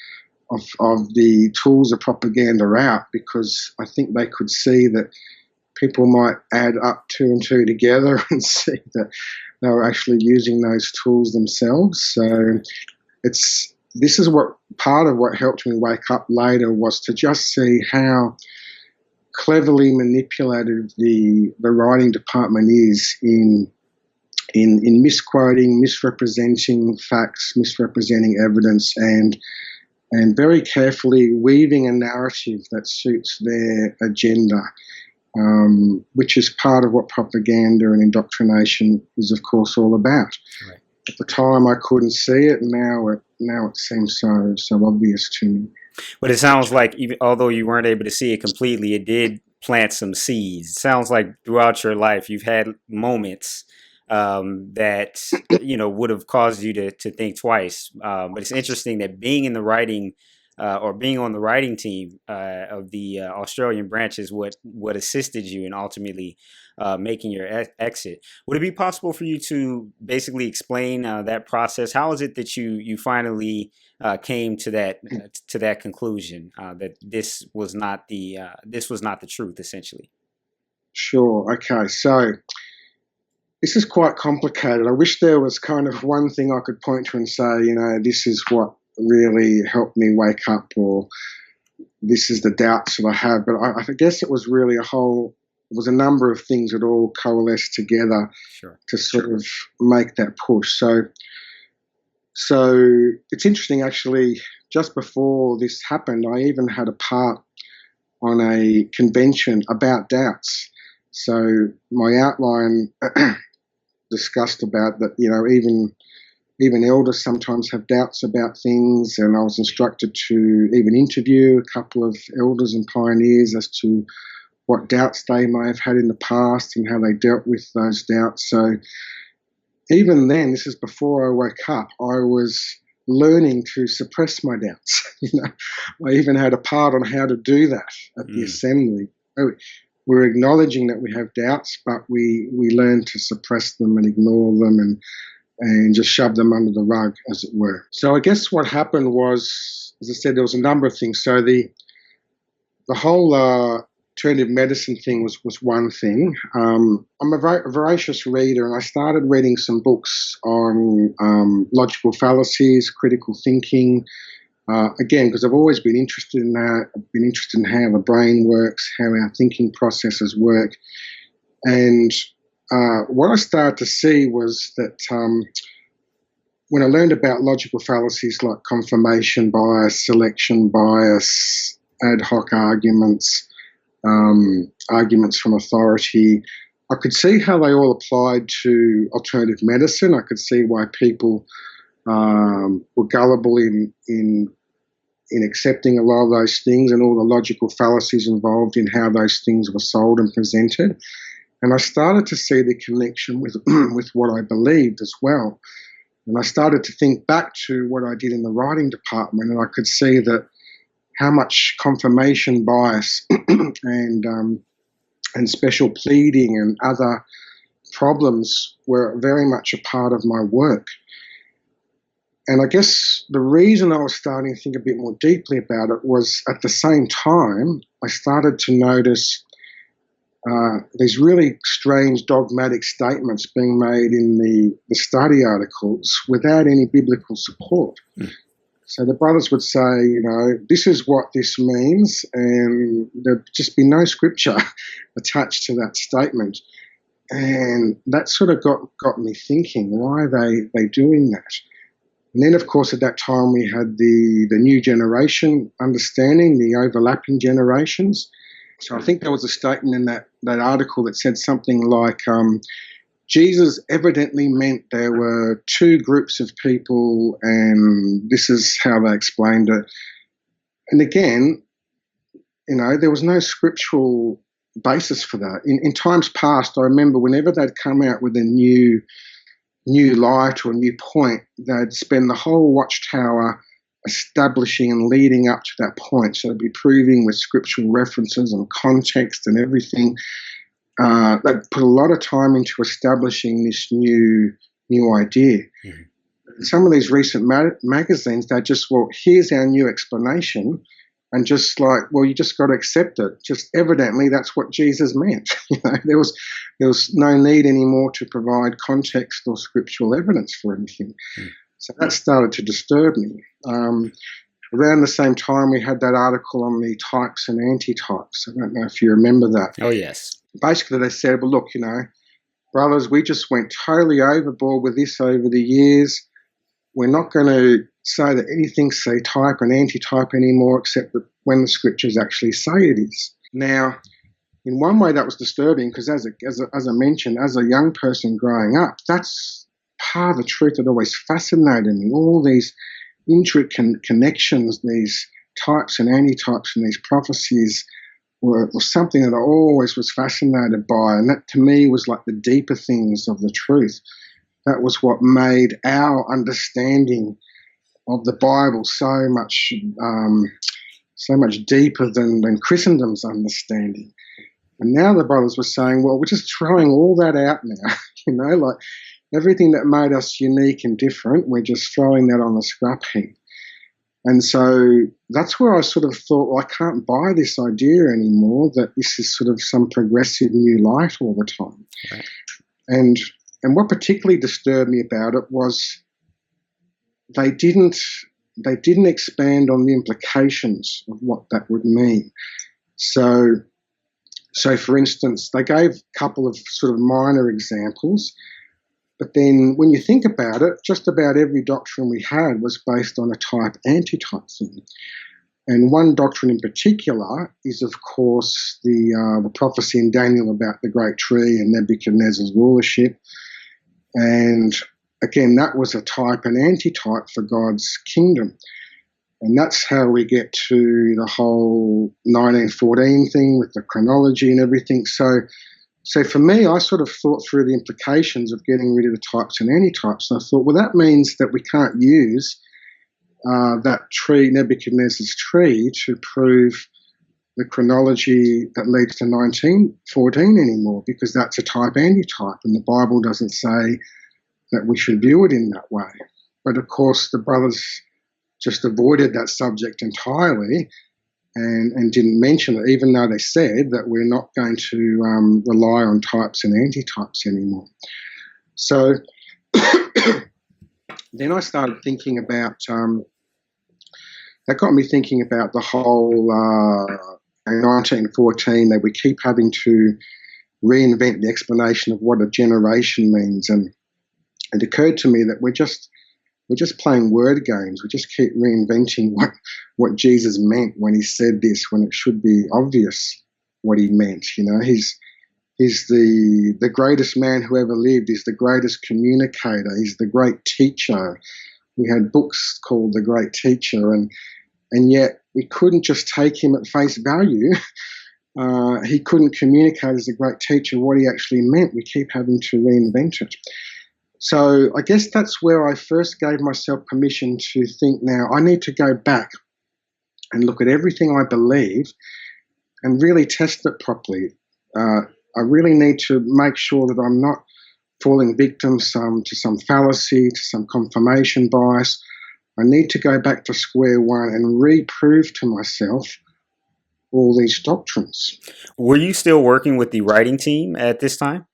of the tools of propaganda out because I think they could see that people might add up two and two together and see that they were actually using those tools themselves. So this is what part of what helped me wake up later was to just see how cleverly manipulated the writing department is in misquoting, misrepresenting facts, misrepresenting evidence, and very carefully weaving a narrative that suits their agenda, which is part of what propaganda and indoctrination is, of course, all about. Right. At the time, I couldn't see it. Now it seems so obvious to me. But it sounds like, even although you weren't able to see it completely, it did plant some seeds. It sounds like throughout your life, you've had moments that would have caused you to think twice. But it's interesting that being in the writing or being on the writing team of the Australian branch is what assisted you in ultimately making your exit. Would it be possible for you to basically explain that process? How is it that you finally came to that conclusion that this was not the truth, essentially? Sure. Okay. So this is quite complicated. I wish there was kind of one thing I could point to and say, this is what really helped me wake up, or this is the doubts that I have. But I guess it was really a number of things that all coalesced together to sort of make that push. So it's interesting, actually, just before this happened, I even had a part on a convention about doubts. So my outline discussed about that, even elders sometimes have doubts about things, and I was instructed to even interview a couple of elders and pioneers as to what doubts they may have had in the past and how they dealt with those doubts. So even then, this is before I woke up, I was learning to suppress my doubts. I even had a part on how to do that at the assembly. We're acknowledging that we have doubts, but we learn to suppress them and ignore them and just shove them under the rug, as it were. So I guess what happened was, as I said, there was a number of things. So the whole alternative medicine thing was one thing. I'm a voracious reader, and I started reading some books on logical fallacies, critical thinking, again, because I've always been interested in that. I've been interested in how the brain works, how our thinking processes work. And what I started to see was that when I learned about logical fallacies like confirmation bias, selection bias, ad hoc arguments, arguments from authority, I could see how they all applied to alternative medicine. I could see why people were gullible in accepting a lot of those things and all the logical fallacies involved in how those things were sold and presented. And I started to see the connection with what I believed as well. And I started to think back to what I did in the writing department, and I could see that how much confirmation bias and special pleading and other problems were very much a part of my work. And I guess the reason I was starting to think a bit more deeply about it was at the same time, I started to notice these really strange dogmatic statements being made in the study articles without any biblical support. Mm. So the brothers would say, this is what this means, and there'd just be no scripture attached to that statement. And that sort of got me thinking, why are they doing that? And then, of course, at that time we had the new generation understanding, the overlapping generations. So I think there was a statement in that article that said something like, Jesus evidently meant there were two groups of people, and this is how they explained it. And again, there was no scriptural basis for that. In times past, I remember whenever they'd come out with a new light or a new point, they'd spend the whole Watchtower establishing and leading up to that point. So they'd be proving with scriptural references and context and everything. They'd put a lot of time into establishing this new idea. Mm-hmm. Some of these recent magazines, they just, here's our new explanation, and just like, you just got to accept it. Just evidently, that's what Jesus meant. There was no need anymore to provide context or scriptural evidence for anything. Mm. So that started to disturb me. Around the same time, we had that article on the types and anti-types. I don't know if you remember that. Oh, yes. Basically, they said, well, look, brothers, we just went totally overboard with this over the years. We're not going to say that anything's, say, type and anti-type anymore, except that when the scriptures actually say it is. Now, in one way that was disturbing, because as I mentioned, as a young person growing up, that's part of the truth that always fascinated me. All these intricate connections, these types and anti-types and these prophecies were something that I always was fascinated by, and that to me was like the deeper things of the truth. That was what made our understanding of the Bible so much deeper than Christendom's understanding. And now the brothers were saying, we're just throwing all that out now, like everything that made us unique and different, we're just throwing that on the scrap heap. And so that's where I sort of thought, I can't buy this idea anymore that this is sort of some progressive new light all the time. Right. And what particularly disturbed me about it was they didn't expand on the implications of what that would mean. So for instance, they gave a couple of sort of minor examples, but then when you think about it, just about every doctrine we had was based on a type-anti-type thing. And one doctrine in particular is, of course, the prophecy in Daniel about the great tree and Nebuchadnezzar's rulership. And again, that was a type and anti-type for God's kingdom. And that's how we get to the whole 1914 thing with the chronology and everything. So for me, I sort of thought through the implications of getting rid of the types and anti-types. And I thought, that means that we can't use that tree, Nebuchadnezzar's tree, to prove the chronology that leads to 1914 anymore, because that's a type-anti-type, and the Bible doesn't say that we should view it in that way. But of course, the brothers just avoided that subject entirely and didn't mention it, even though they said that we're not going to rely on types and anti-types anymore. So then I started thinking about, that got me thinking about the whole 1914, that we keep having to reinvent the explanation of what a generation means. And it occurred to me that we're just playing word games. We just keep reinventing what Jesus meant when he said this, when it should be obvious what he meant. He's the greatest man who ever lived. He's the greatest communicator. He's the great teacher. We had books called The Great Teacher, and yet we couldn't just take him at face value. He couldn't communicate as a great teacher what he actually meant. We keep having to reinvent it. So I guess that's where I first gave myself permission to think, now I need to go back and look at everything I believe and really test it properly. I really need to make sure that I'm not falling victim to some fallacy, to some confirmation bias. I need to go back to square one and reprove to myself all these doctrines. Were you still working with the writing team at this time?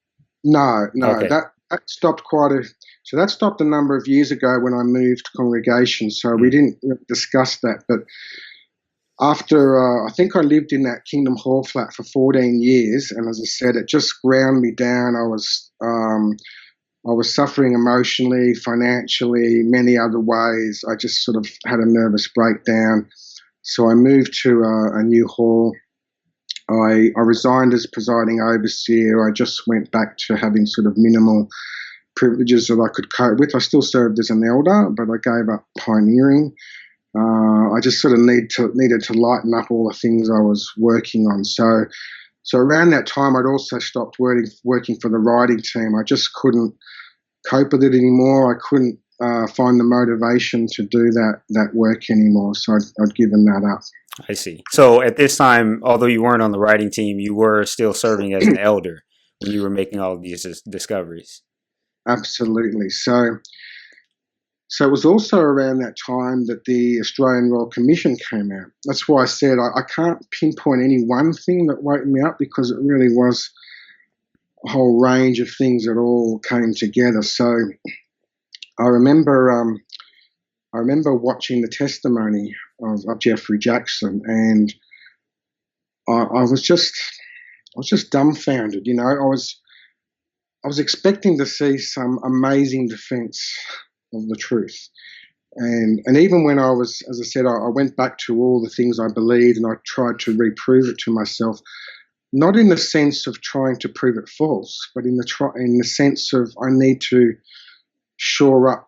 No, Okay. that stopped that stopped a number of years ago when I moved congregation, so we didn't discuss that. But after, I think I lived in that Kingdom Hall flat for 14 years, and as I said, it just ground me down. I was suffering emotionally, financially, many other ways. I just sort of had a nervous breakdown. So I moved to a new hall. I resigned as presiding overseer. I just went back to having sort of minimal privileges that I could cope with. I still served as an elder, but I gave up pioneering. I just sort of needed to lighten up all the things I was working on. So around that time, I'd also stopped working for the writing team. I just couldn't cope with it anymore. I couldn't find the motivation to do that work anymore. So I'd given that up. I see. So at this time, although you weren't on the writing team, you were still serving as an elder when you were making all of these discoveries. Absolutely. So it was also around that time that the Australian Royal Commission came out. That's why I said I can't pinpoint any one thing that woke me up, because it really was a whole range of things that all came together. So I remember watching the testimony of Jeffrey Jackson, and I was just dumbfounded. You know, I was expecting to see some amazing defense of the truth, and even when I was, as I said, I went back to all the things I believed, and I tried to reprove it to myself, not in the sense of trying to prove it false, but in the sense of I need to shore up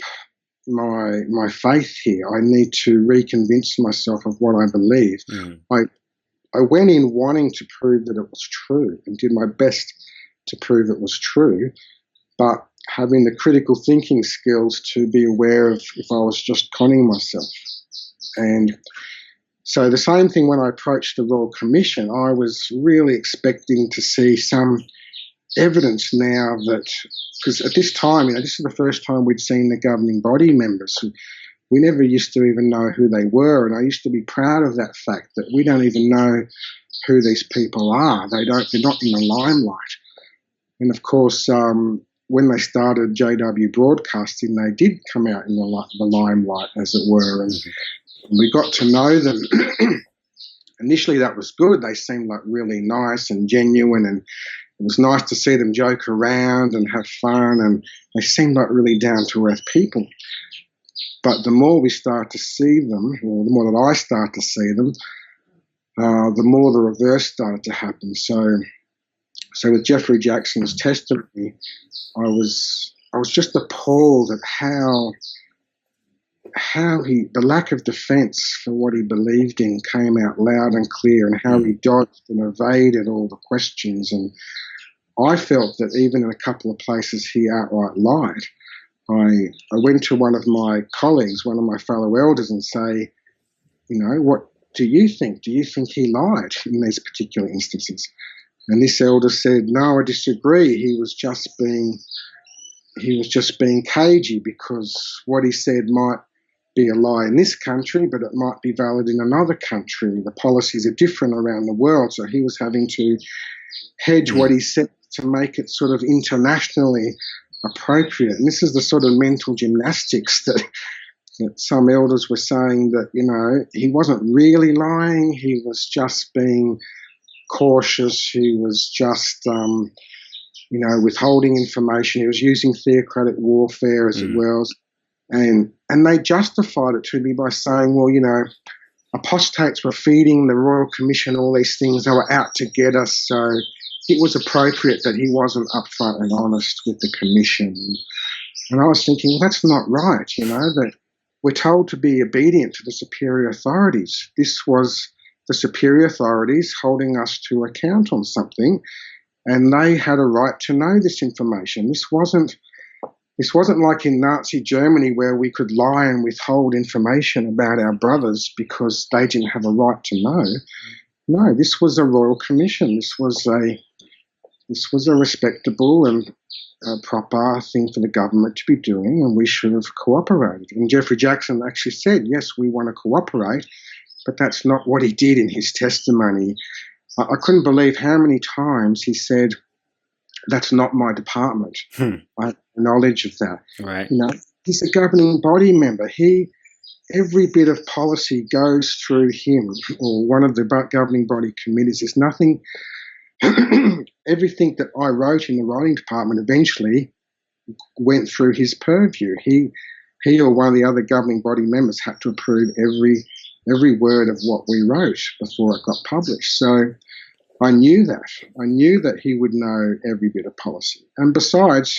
my faith here. I need to reconvince myself of what I believe. I went in wanting to prove that it was true and did my best to prove it was true, but having the critical thinking skills to be aware of if I was just conning myself. And so the same thing when I approached the Royal Commission, I was really expecting to see some evidence now that, because at this time, this is the first time we'd seen the governing body members. We never used to even know who they were, and I used to be proud of that fact that we don't even know who these people are. They're not in the limelight. And of course, when they started JW Broadcasting, they did come out in the limelight, as it were, and we got to know them. Initially, that was good. They seemed like really nice and genuine, and it was nice to see them joke around and have fun, and they seemed like really down-to-earth people. But the more we start to see them, or the more that I start to see them, the more the reverse started to happen. So with Jeffrey Jackson's testimony, I was just appalled at how the lack of defence for what he believed in came out loud and clear, and how he dodged and evaded all the questions. And I felt that even in a couple of places he outright lied. I went to one of my colleagues, one of my fellow elders, and say, what do you think? Do you think he lied in these particular instances? And this elder said, no, I disagree. He was just being cagey, because what he said might be a lie in this country, but it might be valid in another country. The policies are different around the world, so he was having to hedge what he said to make it sort of internationally appropriate. And this is the sort of mental gymnastics that some elders were saying, that, he wasn't really lying, he was just being cautious, he was just, withholding information, he was using theocratic warfare, as it was. And they justified it to me by saying, well, apostates were feeding the Royal Commission all these things, they were out to get us, so it was appropriate that he wasn't upfront and honest with the Commission. And I was thinking, well, that's not right, that we're told to be obedient to the superior authorities. This was the superior authorities holding us to account on something, and they had a right to know this information. This wasn't like in Nazi Germany, where we could lie and withhold information about our brothers because they didn't have a right to know. No, this was a Royal Commission. This was this was a respectable and proper thing for the government to be doing, and we should have cooperated. And Jeffrey Jackson actually said, yes, we want to cooperate, but that's not what he did in his testimony. I couldn't believe how many times he said, that's not my department. I have knowledge of that. Right. He's a governing body member. Every bit of policy goes through him or one of the governing body committees. There's nothing, everything that I wrote in the writing department eventually went through his purview. He or one of the other governing body members had to approve every word of what we wrote before it got published. So I knew that. I knew that he would know every bit of policy. And besides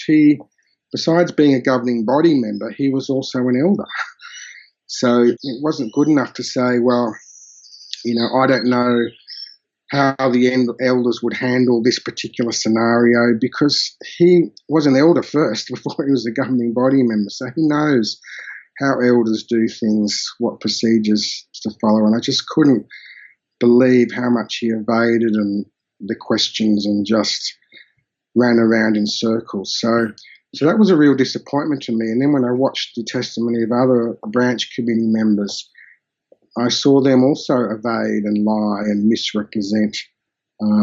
being a governing body member, he was also an elder. So it wasn't good enough to say, well, I don't know how the elders would handle this particular scenario, because he was an elder first before he was a governing body member. So he knows how elders do things, what procedures to follow. And I just couldn't believe how much he evaded and the questions and just ran around in circles. So that was a real disappointment to me. And then when I watched the testimony of other branch committee members, I saw them also evade and lie and misrepresent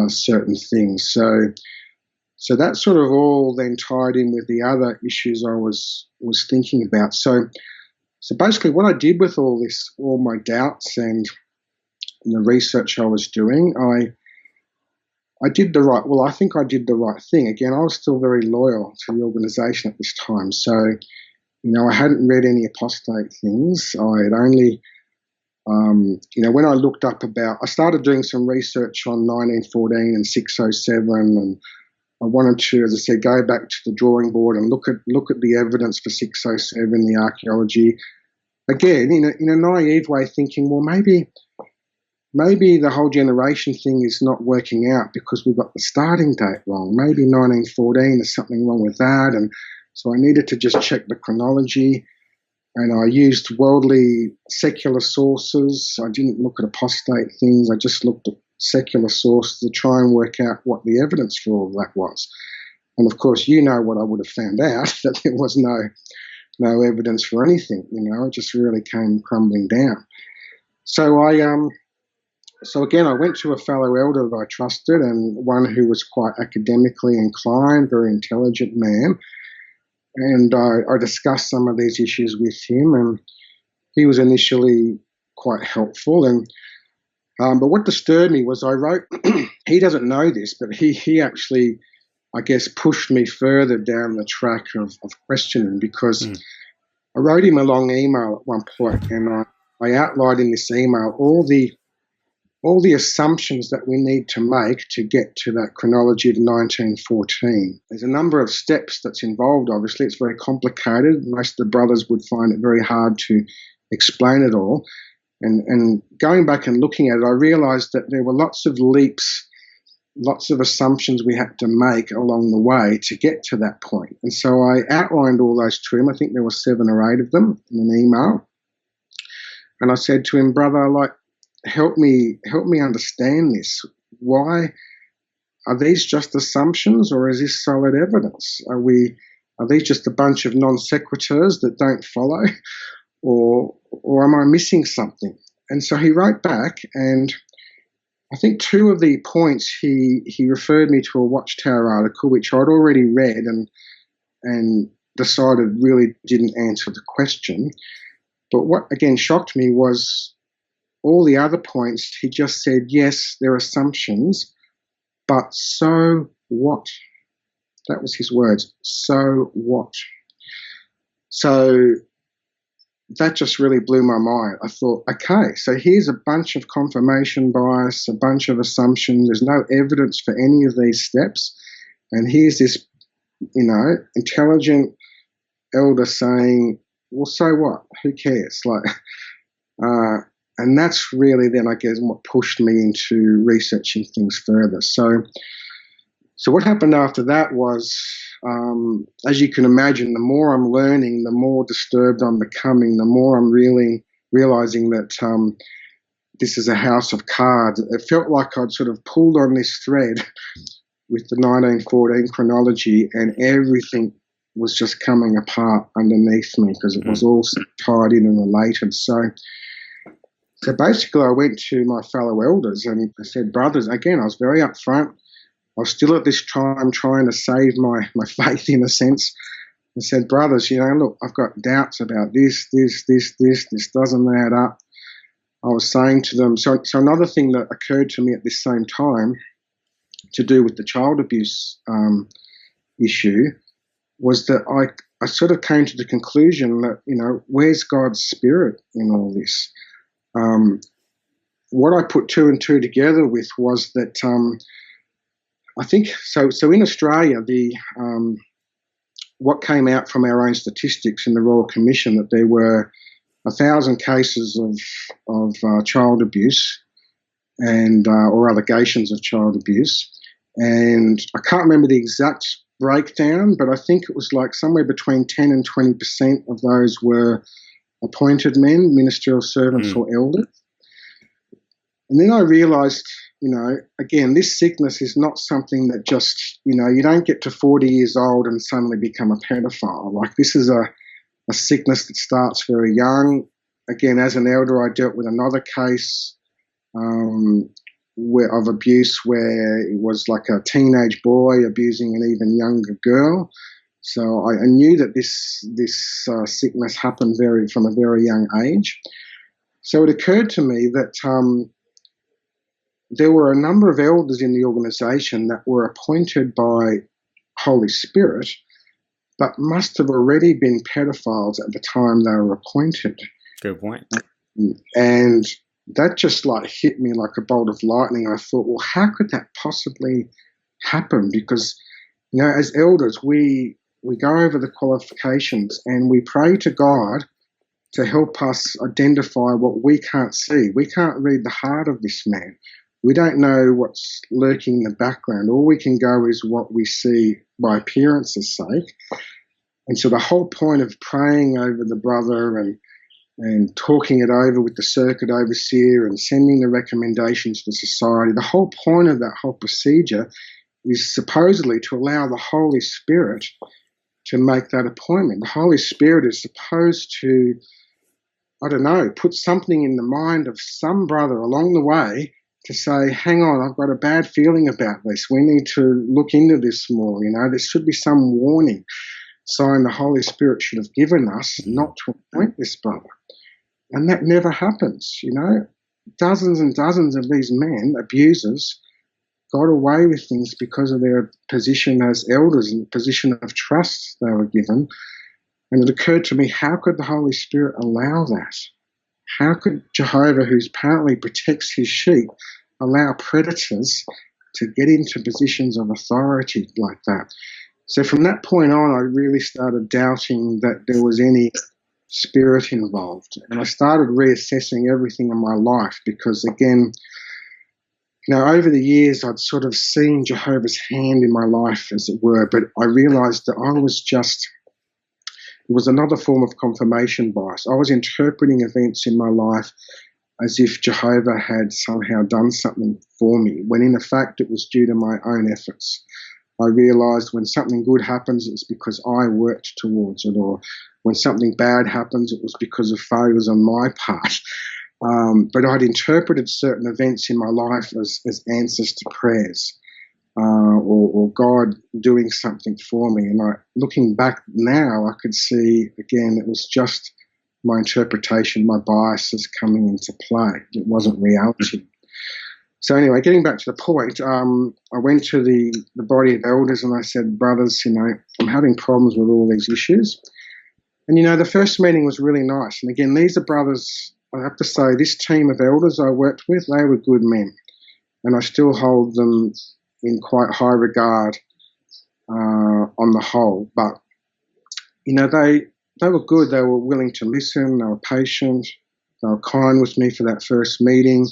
certain things. So that sort of all then tied in with the other issues I was thinking about. So basically what I did with all my doubts and the research I was doing, I did the right, well, I think I did the right thing. Again, I was still very loyal to the organisation at this time. So, I hadn't read any apostate things. I had only, when I looked up I started doing some research on 1914 and 607, and I wanted to, as I said, go back to the drawing board and look at the evidence for 607, the archaeology. Again, in a naive way, thinking, well, maybe the whole generation thing is not working out because we've got the starting date wrong. Maybe 1914, there's something wrong with that. And so I needed to just check the chronology. And I used worldly secular sources. I didn't look at apostate things. I just looked at secular sources to try and work out what the evidence for all that was. And of course, what I would have found out, that there was no evidence for anything. It just really came crumbling down. So again, I went to a fellow elder that I trusted, and one who was quite academically inclined, very intelligent man. And I discussed some of these issues with him, and he was initially quite helpful. And but what disturbed me was I wrote, he doesn't know this, but he actually, I guess, pushed me further down the track of questioning, because I wrote him a long email at one point, and I outlined in this email all the assumptions that we need to make to get to that chronology of 1914. There's a number of steps that's involved, obviously. It's very complicated. Most of the brothers would find it very hard to explain it all. And going back and looking at it, I realised that there were lots of leaps, lots of assumptions we had to make along the way to get to that point. And so I outlined all those to him. I think there were 7 or 8 of them in an email. And I said to him, brother, help me understand this. Why are these just assumptions, or is this solid evidence? Are these just a bunch of non sequiturs that don't follow, or am I missing something? And so he wrote back, and I think 2 of the points he referred me to a Watchtower article which I'd already read and decided really didn't answer the question. But what again shocked me was all the other points, he just said, yes, they're assumptions, but so what? That was his words, so what? So that just really blew my mind. I thought, okay, so here's a bunch of confirmation bias, a bunch of assumptions. There's no evidence for any of these steps. And here's this, intelligent elder saying, well, so what? Who cares? And that's really then, I guess, what pushed me into researching things further. So what happened after that was, as you can imagine, the more I'm learning, the more disturbed I'm becoming, the more I'm really realizing that this is a house of cards. It felt like I'd sort of pulled on this thread with the 1914 chronology, and everything was just coming apart underneath me because it was all tied in and related. So basically I went to my fellow elders and I said, brothers, again, I was very upfront. I was still at this time trying to save my faith in a sense. I said, brothers, look, I've got doubts about this doesn't add up. I was saying to them, so another thing that occurred to me at this same time to do with the child abuse issue was that I sort of came to the conclusion that, where's God's spirit in all this? What I put two and two together with was that I think, so in Australia, what came out from our own statistics in the Royal Commission that there were 1,000 cases of child abuse and or allegations of child abuse, and I can't remember the exact breakdown, but I think it was like somewhere between 10 and 20% of those were appointed men, ministerial servants or elders. And then I realised, again, this sickness is not something that just, you don't get to 40 years old and suddenly become a pedophile. Like, this is a sickness that starts very young. Again, as an elder, I dealt with another case of abuse where it was like a teenage boy abusing an even younger girl. So I knew that this sickness happened from a very young age. So it occurred to me that there were a number of elders in the organisation that were appointed by Holy Spirit, but must have already been pedophiles at the time they were appointed. Good point. And that just hit me like a bolt of lightning. I thought, well, how could that possibly happen? Because, as elders, we go over the qualifications and we pray to God to help us identify what we can't see. We can't read the heart of this man. We don't know what's lurking in the background. All we can go is what we see by appearance's sake. And so the whole point of praying over the brother and talking it over with the circuit overseer and sending the recommendations to society, the whole point of that whole procedure is supposedly to allow the Holy Spirit to make that appointment. The Holy Spirit is supposed to, put something in the mind of some brother along the way to say, hang on, I've got a bad feeling about this. We need to look into this more. There should be some warning sign the Holy Spirit should have given us not to appoint this brother. And that never happens, Dozens and dozens of these men, abusers, got away with things because of their position as elders and the position of trust they were given. And it occurred to me, how could the Holy Spirit allow that? How could Jehovah, who apparently protects his sheep, allow predators to get into positions of authority like that? So from that point on, I really started doubting that there was any spirit involved. And I started reassessing everything in my life because, again, over the years I'd sort of seen Jehovah's hand in my life, as it were, but I realised that it was another form of confirmation bias. I was interpreting events in my life as if Jehovah had somehow done something for me, when in fact it was due to my own efforts. I realised when something good happens, it's because I worked towards it, or when something bad happens, it was because of failures on my part. But I'd interpreted certain events in my life as answers to prayers, or God doing something for me. And looking back now, I could see, again, it was just my interpretation, my biases coming into play. It wasn't reality. So anyway, getting back to the point, I went to the body of elders and I said, brothers, I'm having problems with all these issues. And, the first meeting was really nice. And again, these are brothers, I have to say, this team of elders I worked with, they were good men. And I still hold them in quite high regard on the whole. But, they were good. They were willing to listen. They were patient. They were kind with me for that first meeting.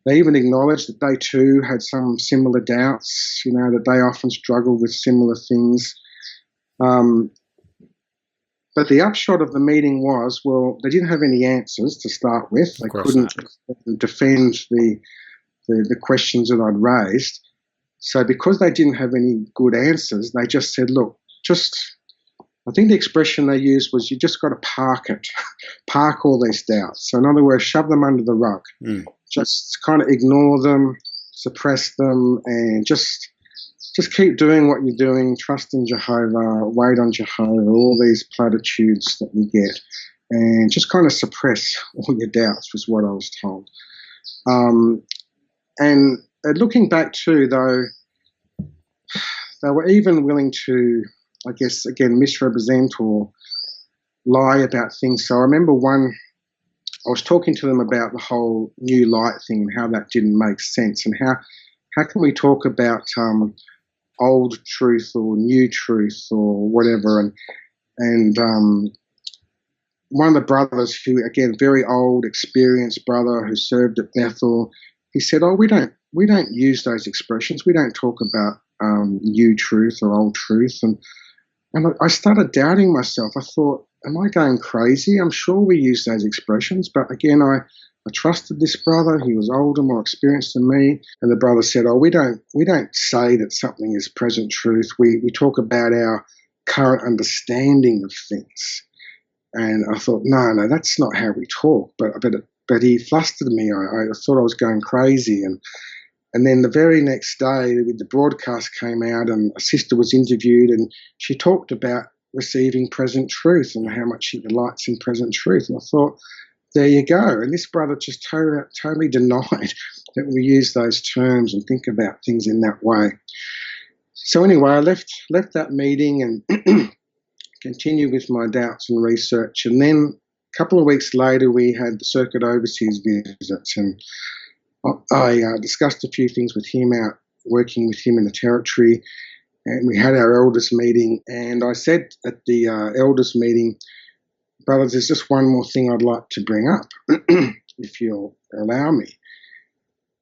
They even acknowledged that they too had some similar doubts, that they often struggled with similar things. But the upshot of the meeting was, well, they didn't have any answers to start with. They couldn't defend the questions that I'd raised. So because they didn't have any good answers, they just said, look, I think the expression they used was, you just got to park it, park all these doubts. So in other words, shove them under the rug, just kind of ignore them, suppress them, and just keep doing what you're doing, trust in Jehovah, wait on Jehovah, all these platitudes that we get, and just kind of suppress all your doubts was what I was told. And looking back too, though, they were even willing to, I guess, again, misrepresent or lie about things. So I remember I was talking to them about the whole new light thing and how that didn't make sense, and how can we talk about old truth or new truth or whatever. And one of the brothers, who, again, very old, experienced brother who served at Bethel, he said, oh, we don't use those expressions. We don't talk about new truth or old truth. And I started doubting myself. I thought, am I going crazy? I'm sure we use those expressions. But again, I trusted this brother. He was older, more experienced than me. And the brother said, oh, we don't say that something is present truth. We talk about our current understanding of things. And I thought, no, that's not how we talk. But he flustered me. I thought I was going crazy. And then the very next day, the broadcast came out and a sister was interviewed, and she talked about receiving present truth and how much she delights in present truth. And I thought, there you go. And this brother just totally denied that we use those terms and think about things in that way. So anyway, I left that meeting and continued with my doubts and research. And then a couple of weeks later, we had the circuit overseas visits, and I discussed a few things with him, working with him in the territory, and we had our elders meeting. And I said at the elders meeting, brothers, there's just one more thing I'd like to bring up, if you'll allow me.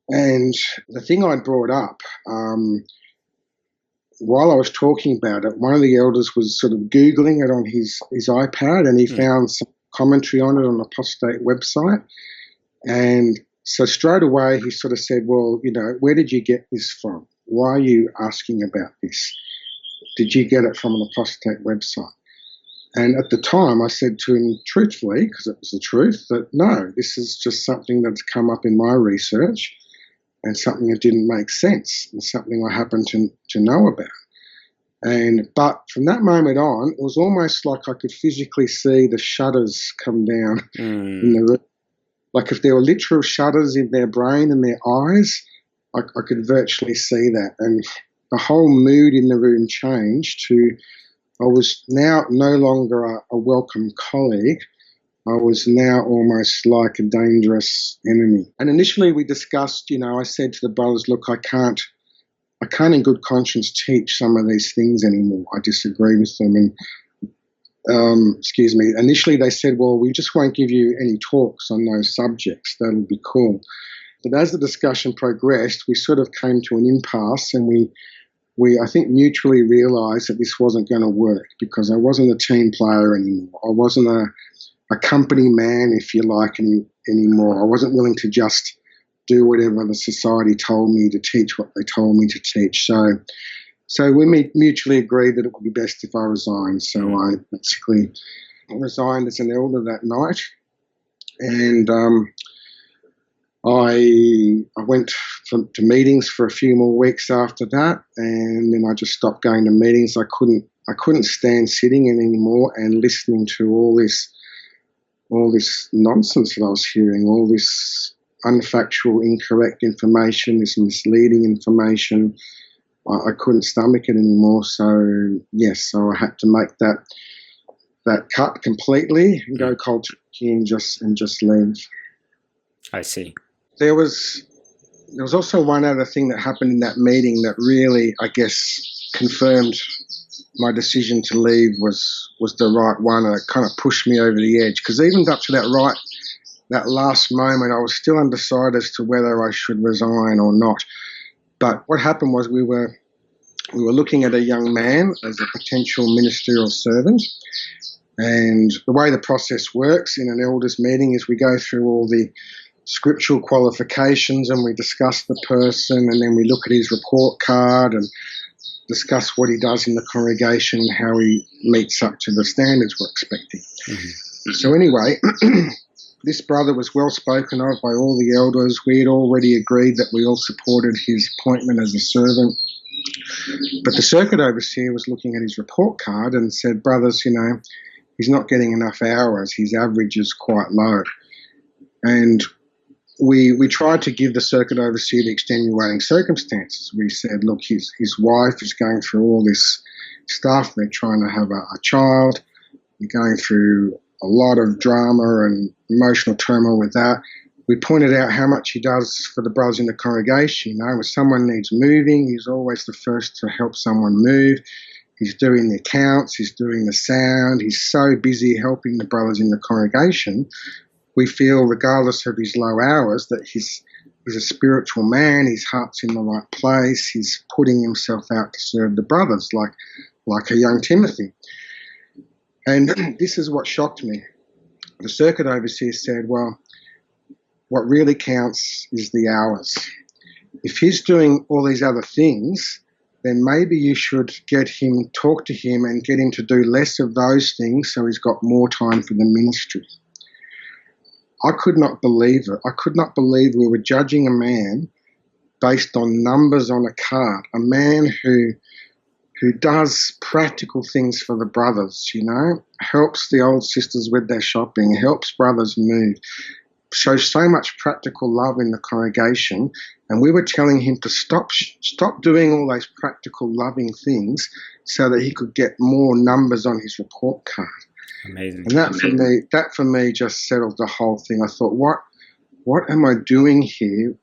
And the thing I brought up, while I was talking about it, one of the elders was sort of Googling it on his iPad, and he found some commentary on it on the apostate website. And so straight away he sort of said, well, where did you get this from? Why are you asking about this? Did you get it from an apostate website? And at the time I said to him truthfully, because it was the truth, that no, this is just something that's come up in my research and something that didn't make sense and something I happen to know about. But from that moment on, it was almost like I could physically see the shutters come down in the room. Like if there were literal shutters in their brain and their eyes, I could virtually see that. And the whole mood in the room changed to, I was now no longer a welcome colleague. I was now almost like a dangerous enemy. And initially we discussed, I said to the brothers, look, I can't in good conscience teach some of these things anymore. I disagree with them. And initially they said, well, we just won't give you any talks on those subjects. That'll be cool. But as the discussion progressed, we sort of came to an impasse, and we I think mutually realised that this wasn't going to work, because I wasn't a team player anymore. I wasn't a company man, if you like, anymore. I wasn't willing to just do whatever the society told me to teach, what they told me to teach. So we mutually agreed that it would be best if I resigned. So I basically resigned as an elder that night, and I went to meetings for a few more weeks after that, and then I just stopped going to meetings. I couldn't stand sitting in anymore and listening to all this nonsense that I was hearing, all this unfactual, incorrect information, this misleading information. I couldn't stomach it anymore. So I had to make that cut completely and go cold turkey and just leave. I see. There was also one other thing that happened in that meeting that really, I guess, confirmed my decision to leave was the right one, and it kind of pushed me over the edge, because even up to that last moment, I was still undecided as to whether I should resign or not. But what happened was we were looking at a young man as a potential ministerial servant, and the way the process works in an elders meeting is we go through all the scriptural qualifications, and we discuss the person, and then we look at his report card and discuss what he does in the congregation, how he meets up to the standards we're expecting. Mm-hmm. So anyway, this brother was well spoken of by all the elders. We had already agreed that we all supported his appointment as a servant. But the circuit overseer was looking at his report card and said, brothers, he's not getting enough hours. His average is quite low. And we tried to give the circuit overseer the extenuating circumstances. We said, look, his wife is going through all this stuff. They're trying to have a child. They're going through a lot of drama and emotional turmoil with that. We pointed out how much he does for the brothers in the congregation. When someone needs moving, he's always the first to help someone move. He's doing the accounts. He's doing the sound. He's so busy helping the brothers in the congregation. We feel, regardless of his low hours, that he's a spiritual man. His heart's in the right place. He's putting himself out to serve the brothers, like a young Timothy. And this is what shocked me. The circuit overseer said, well, what really counts is the hours. If he's doing all these other things, then maybe you should talk to him and get him to do less of those things so he's got more time for the ministry. I could not believe it. I could not believe we were judging a man based on numbers on a card, a man who does practical things for the brothers, helps the old sisters with their shopping, helps brothers move, shows so much practical love in the congregation. And we were telling him to stop doing all those practical loving things so that he could get more numbers on his report card. Amazing. And that for me just settled the whole thing. I thought, what am I doing here?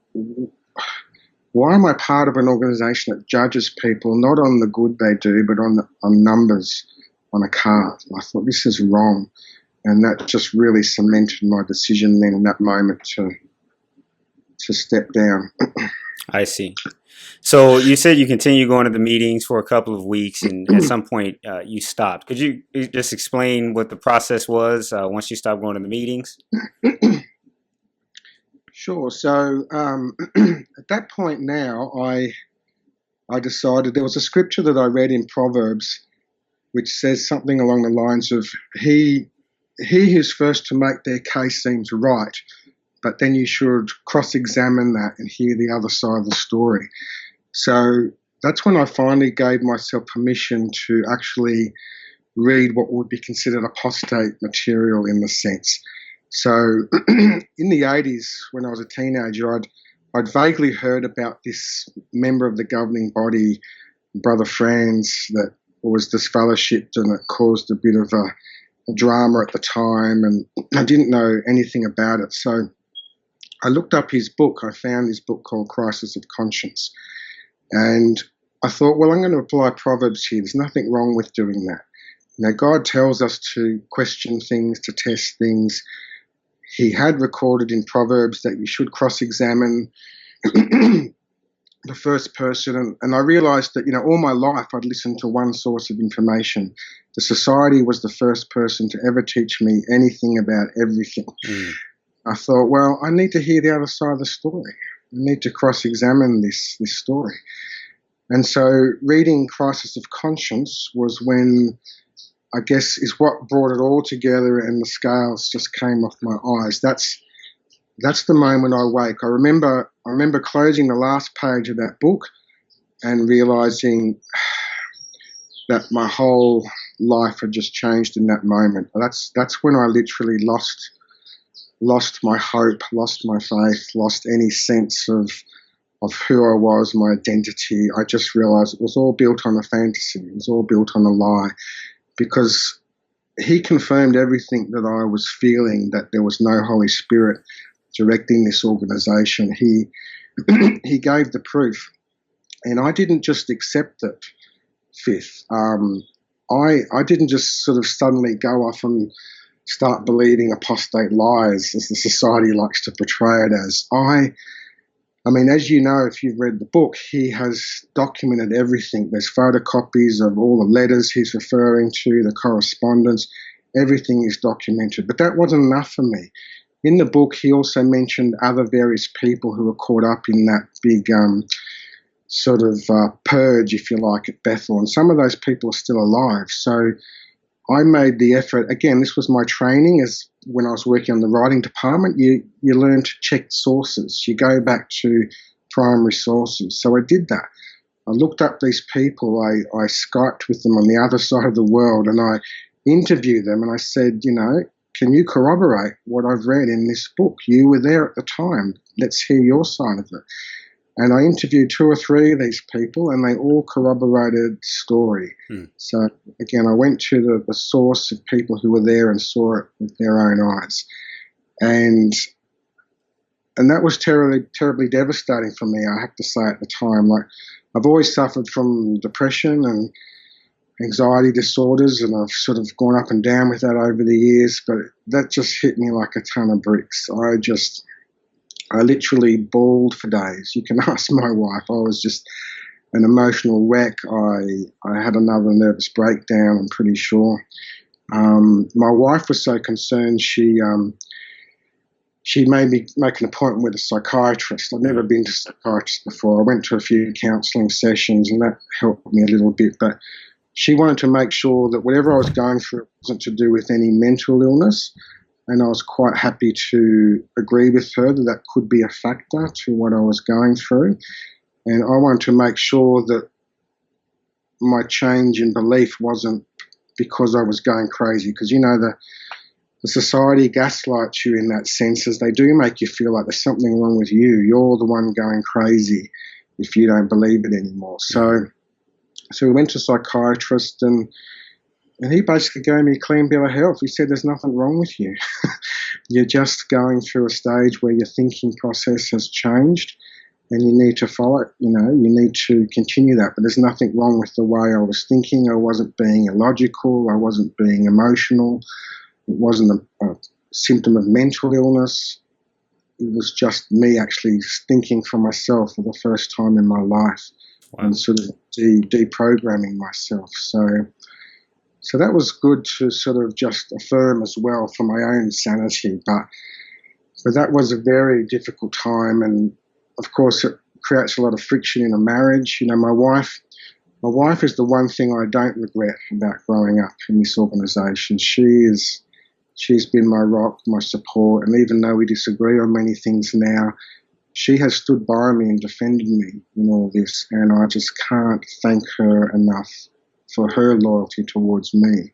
Why am I part of an organisation that judges people not on the good they do, but on numbers on a card? I thought, this is wrong, and that just really cemented my decision then in that moment to step down. I see. So you said you continued going to the meetings for a couple of weeks, and at some point you stopped. Could you just explain what the process was once you stopped going to the meetings? Sure. So at that point now, I decided there was a scripture that I read in Proverbs which says something along the lines of, he who's first to make their case seems right, but then you should cross-examine that and hear the other side of the story. So that's when I finally gave myself permission to actually read what would be considered apostate material in the sense. So in the 80s, when I was a teenager, I'd vaguely heard about this member of the governing body, Brother Franz, that was disfellowshipped, and it caused a bit of a drama at the time, and I didn't know anything about it. So I looked up his book. I found his book called Crisis of Conscience. And I thought, well, I'm going to apply Proverbs here. There's nothing wrong with doing that. God tells us to question things, to test things. He had recorded in Proverbs that you should cross-examine the first person. And I realized that, all my life I'd listened to one source of information. The society was the first person to ever teach me anything about everything. I thought, well, I need to hear the other side of the story. I need to cross-examine this story. And so reading Crisis of Conscience was when, I guess, is what brought it all together, and the scales just came off my eyes. That's the moment I wake. I remember closing the last page of that book and realizing that my whole life had just changed in that moment. That's when I literally lost my hope, lost my faith, lost any sense of who I was, my identity. I just realized it was all built on a fantasy. It was all built on a lie, because he confirmed everything that I was feeling, that there was no Holy Spirit directing this organization. He gave the proof, and I didn't just accept it, Fifth. I didn't just sort of suddenly go off and start believing apostate lies, as the society likes to portray it as. I mean, as you know, if you've read the book, he has documented everything. There's photocopies of all the letters he's referring to, the correspondence. Everything is documented. But that wasn't enough for me. in the book, he also mentioned other various people who were caught up in that big sort of purge, if you like, at Bethel. And some of those people are still alive. So I made the effort. Again, this was my training as when I was working on the writing department. You learn to check sources. You go back to primary sources. So I did that. I looked up these people. I Skyped with them on the other side of the world, and I interviewed them. And I said, can you corroborate what I've read in this book? You were there at the time. Let's hear your side of it. And I interviewed 2 or 3 of these people, and they all corroborated the story. So, again, I went to the source of people who were there and saw it with their own eyes. And that was terribly devastating for me, I have to say, at the time. Like, I've always suffered from depression and anxiety disorders, and I've sort of gone up and down with that over the years, but that just hit me like a ton of bricks. I literally bawled for days. You can ask my wife. I was just an emotional wreck. I had another nervous breakdown, I'm pretty sure. My wife was so concerned, she made me make an appointment with a psychiatrist. I'd never been to a psychiatrist before. I went to a few counselling sessions, and that helped me a little bit. But she wanted to make sure that whatever I was going through wasn't to do with any mental illness. And I was quite happy to agree with her that that could be a factor to what I was going through. And I wanted to make sure that my change in belief wasn't because I was going crazy. Because, the society gaslights you in that sense, as they do make you feel like there's something wrong with you. You're the one going crazy if you don't believe it anymore. So we went to a psychiatrist, and he basically gave me a clean bill of health. He said, there's nothing wrong with you. You're just going through a stage where your thinking process has changed, and you need to follow it. You need to continue that. But there's nothing wrong with the way I was thinking. I wasn't being illogical. I wasn't being emotional. It wasn't a symptom of mental illness. It was just me actually thinking for myself for the first time in my life. Wow. And sort of deprogramming myself. So that was good to sort of just affirm as well for my own sanity. But that was a very difficult time, and of course it creates a lot of friction in a marriage. My wife is the one thing I don't regret about growing up in this organisation. She's been my rock, my support, and even though we disagree on many things now, she has stood by me and defended me in all this, and I just can't thank her enough for her loyalty towards me,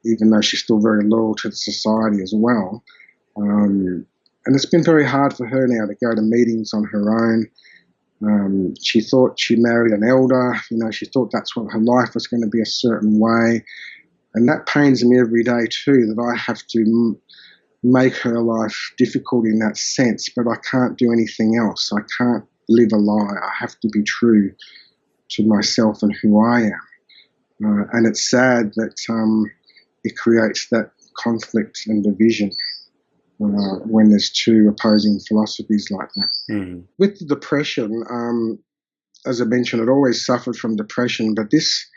even though she's still very loyal to the society as well. And it's been very hard for her now to go to meetings on her own. She thought she married an elder. She thought that's what her life was going to be, a certain way. And that pains me every day too, that I have to make her life difficult in that sense, but I can't do anything else. I can't live a lie. I have to be true to myself and who I am. And it's sad that it creates that conflict and division when there's 2 opposing philosophies like that. With the depression, as I mentioned, I'd always suffered from depression, but this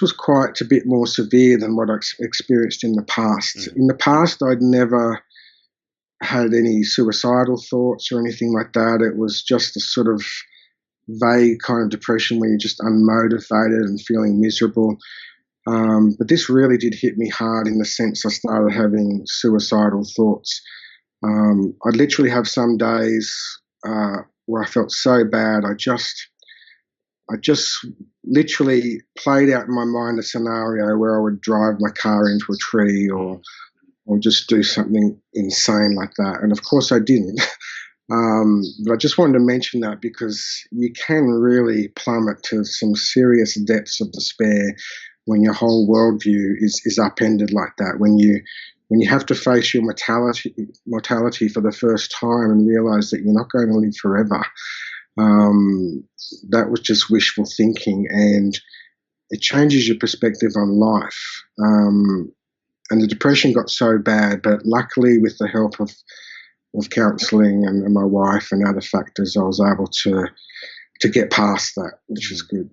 was quite a bit more severe than what I experienced in the past. In the past, I'd never had any suicidal thoughts or anything like that. It was just a sort of vague kind of depression where you're just unmotivated and feeling miserable. But this really did hit me hard in the sense I started having suicidal thoughts. I'd literally have some days where I felt so bad. I just literally played out in my mind a scenario where I would drive my car into a tree or just do something insane like that. And of course I didn't. But I just wanted to mention that because you can really plummet to some serious depths of despair when your whole worldview is upended like that. When you have to face your mortality for the first time and realise that you're not going to live forever. That was just wishful thinking, and it changes your perspective on life. And the depression got so bad, but luckily with the help of counselling and my wife and other factors, I was able to get past that, which was good.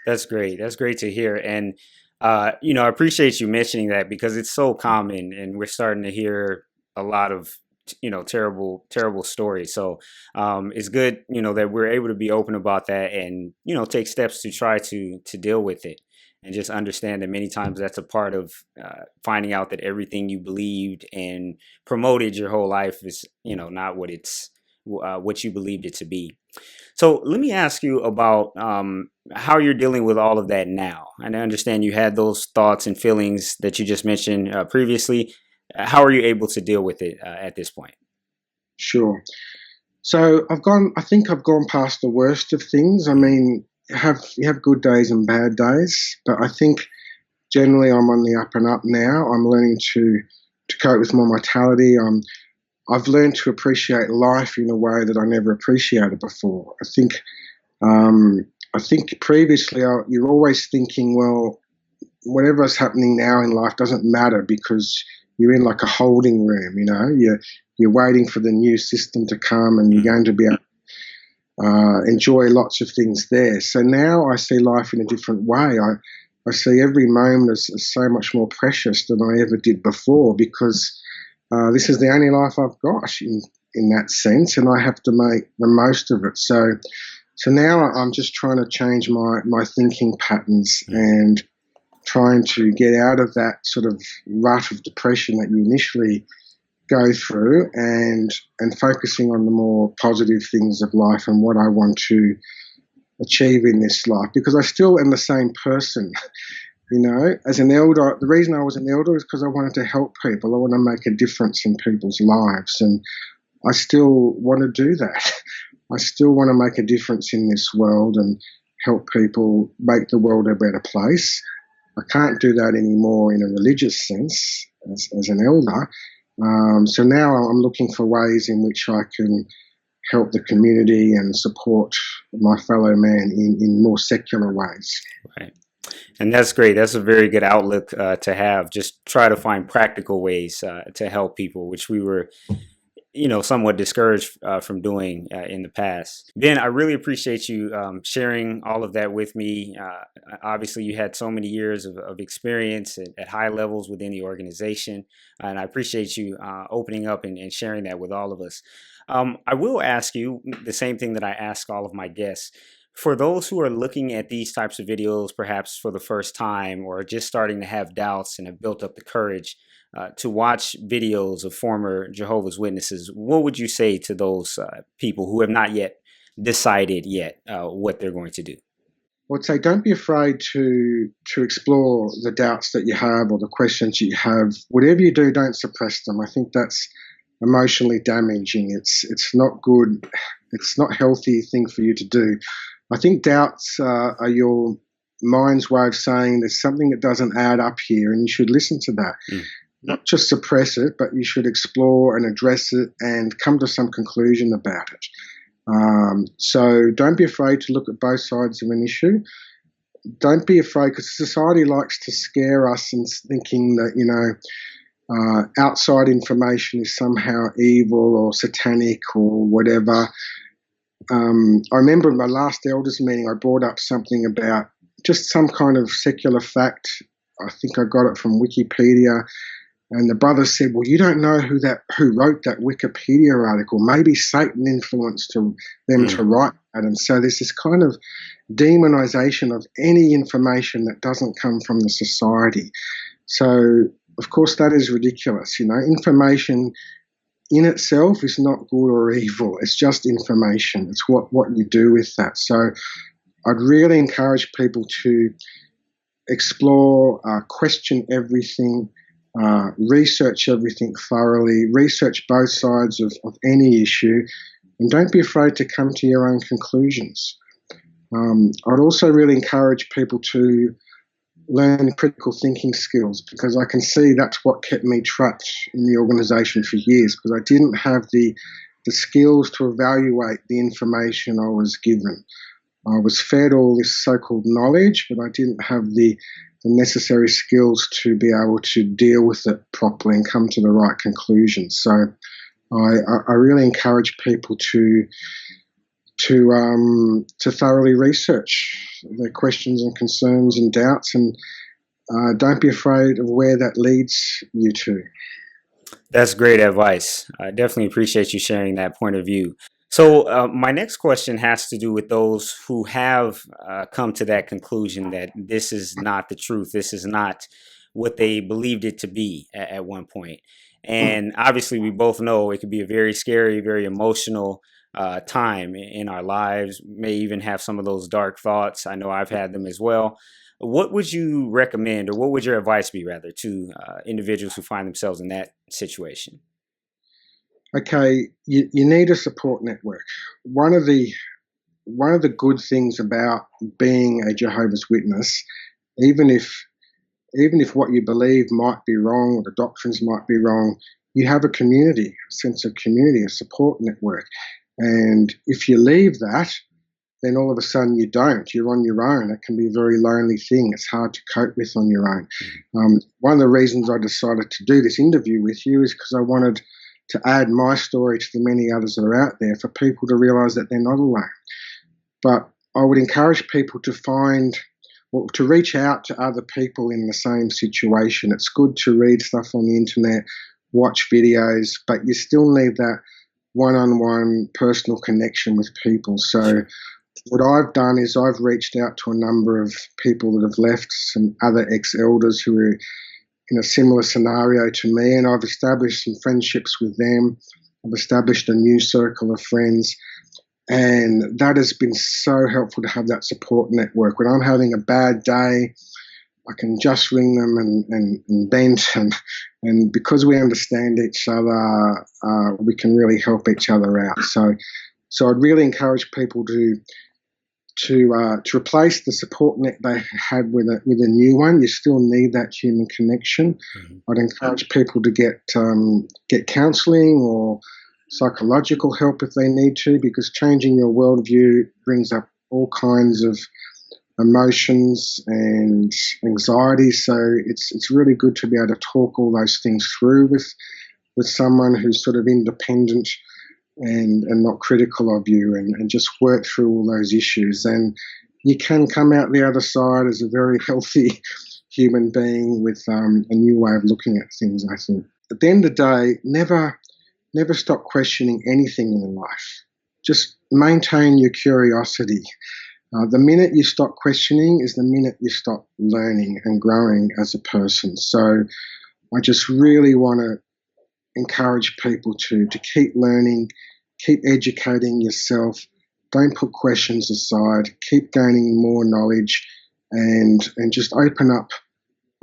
That's great. That's great to hear. And, I appreciate you mentioning that because it's so common, and we're starting to hear a lot of terrible stories. So it's good that we're able to be open about that and take steps to try to deal with it, and just understand that many times that's a part of finding out that everything you believed and promoted your whole life is not what you believed it to be. So let me ask you about how you're dealing with all of that now. And I understand you had those thoughts and feelings that you just mentioned previously. How are you able to deal with it at this point? Sure. So I think I've gone past the worst of things. I mean, you have good days and bad days, but I think generally I'm on the up and up now. I'm learning to cope with my mortality. I've learned to appreciate life in a way that I never appreciated before. I think previously you're always thinking, well, whatever's happening now in life doesn't matter because you're in like a holding room. You're waiting for the new system to come, and you're going to be able to enjoy lots of things there. So now I see life in a different way. I see every moment as so much more precious than I ever did before, because this is the only life I've got in that sense, and I have to make the most of it. So now I'm just trying to change my thinking patterns and trying to get out of that sort of rut of depression that you initially go through, and focusing on the more positive things of life and what I want to achieve in this life, because I still am the same person. As an elder, the reason I was an elder is because I wanted to help people. I want to make a difference in people's lives, and I still want to do that. I still want to make a difference in this world and help people make the world a better place. I can't do that anymore in a religious sense as an elder. So now I'm looking for ways in which I can help the community and support my fellow man in more secular ways. Right. And that's great. That's a very good outlook to have. Just try to find practical ways to help people, which we were, somewhat discouraged from doing in the past. Ben, I really appreciate you sharing all of that with me. Obviously, you had so many years of experience at high levels within the organization, and I appreciate you opening up and sharing that with all of us. I will ask you the same thing that I ask all of my guests. For those who are looking at these types of videos, perhaps for the first time, or just starting to have doubts and have built up the courage to watch videos of former Jehovah's Witnesses, what would you say to those people who have not yet decided what they're going to do? I would say don't be afraid to explore the doubts that you have or the questions you have. Whatever you do, don't suppress them. I think that's emotionally damaging. It's not good. It's not a healthy thing for you to do. I think doubts are your mind's way of saying there's something that doesn't add up here, and you should listen to that. Not just suppress it, but you should explore and address it and come to some conclusion about it. So don't be afraid to look at both sides of an issue. Don't be afraid, because society likes to scare us in thinking that, outside information is somehow evil or satanic or whatever. I remember in my last elders meeting, I brought up something about just some kind of secular fact. I think I got it from Wikipedia, and the brother said, "Well, you don't know who wrote that Wikipedia article. Maybe Satan influenced them to write that." And so there's this kind of demonization of any information that doesn't come from the society. So of course that is ridiculous. Information in itself is not good or evil. It's just information. It's what you do with that. So I'd really encourage people to explore, question everything, research everything thoroughly, research both sides of any issue, and don't be afraid to come to your own conclusions. I'd also really encourage people to learn critical thinking skills, because I can see that's what kept me trapped in the organisation for years, because I didn't have the skills to evaluate the information I was given. I was fed all this so-called knowledge, but I didn't have the necessary skills to be able to deal with it properly and come to the right conclusions. So I really encourage people to thoroughly research their questions and concerns and doubts, and don't be afraid of where that leads you to. That's great advice. I definitely appreciate you sharing that point of view. So, my next question has to do with those who have come to that conclusion that this is not the truth. This is not what they believed it to be at one point. And obviously, we both know it could be a very scary, very emotional time in our lives, may even have some of those dark thoughts. I know I've had them as well. What would you recommend, or what would your advice be, rather, to individuals who find themselves in that situation? Okay, you need a support network. One of the one of the good things about being a Jehovah's Witness, even if even if what you believe might be wrong or the doctrines might be wrong, you have a community, a sense of community, a support network. And if you leave that, then all of a sudden you don't. You're on your own. It can be a very lonely thing. It's hard to cope with on your own. One of the reasons I decided to do this interview with you is because I wanted to add my story to the many others that are out there for people to realize that they're not alone. But I would encourage people to find or to reach out to other people in the same situation. It's good to read stuff on the internet, watch videos, but you still need that one-on-one personal connection with people. So what I've done is I've reached out to a number of people that have left, some other ex-elders who are in a similar scenario to me, and I've established some friendships with them. I've established a new circle of friends, and that has been so helpful to have that support network. When I'm having a bad day, I can just ring them and vent, and because we understand each other, we can really help each other out. So I'd really encourage people to replace the support net they had with a new one. You still need that human connection. I'd encourage people to get counselling or psychological help if they need to, because changing your worldview brings up all kinds of emotions and anxiety. So it's really good to be able to talk all those things through with someone who's sort of independent and not critical of you, and just work through all those issues. And you can come out the other side as a very healthy human being with a new way of looking at things, I think. At the end of the day, never stop questioning anything in life. Just maintain your curiosity. The minute you stop questioning is the minute you stop learning and growing as a person. So I just really want to encourage people to keep learning, keep educating yourself. Don't put questions aside. Keep gaining more knowledge, and just open up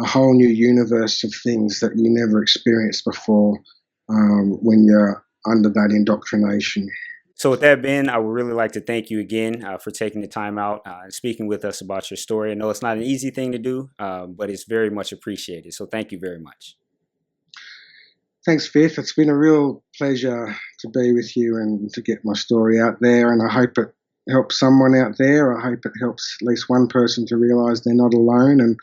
a whole new universe of things that you never experienced before when you're under that indoctrination. So, with that, Ben, I would really like to thank you again for taking the time out and speaking with us about your story. I know it's not an easy thing to do, but it's very much appreciated. So, thank you very much. Thanks, Fifth. It's been a real pleasure to be with you and to get my story out there. And I hope it helps someone out there. I hope it helps at least one person to realise they're not alone. And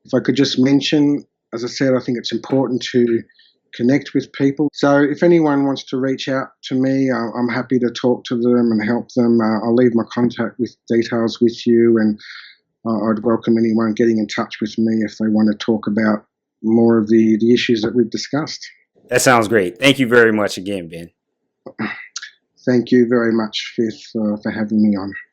if I could just mention, as I said, I think it's important to connect with people. So if anyone wants to reach out to me, I'm happy to talk to them and help them. I'll leave my contact with details with you, and I'd welcome anyone getting in touch with me if they want to talk about more of the issues that we've discussed. That sounds great. Thank you very much again, Ben. Thank you very much, Fifth, for having me on.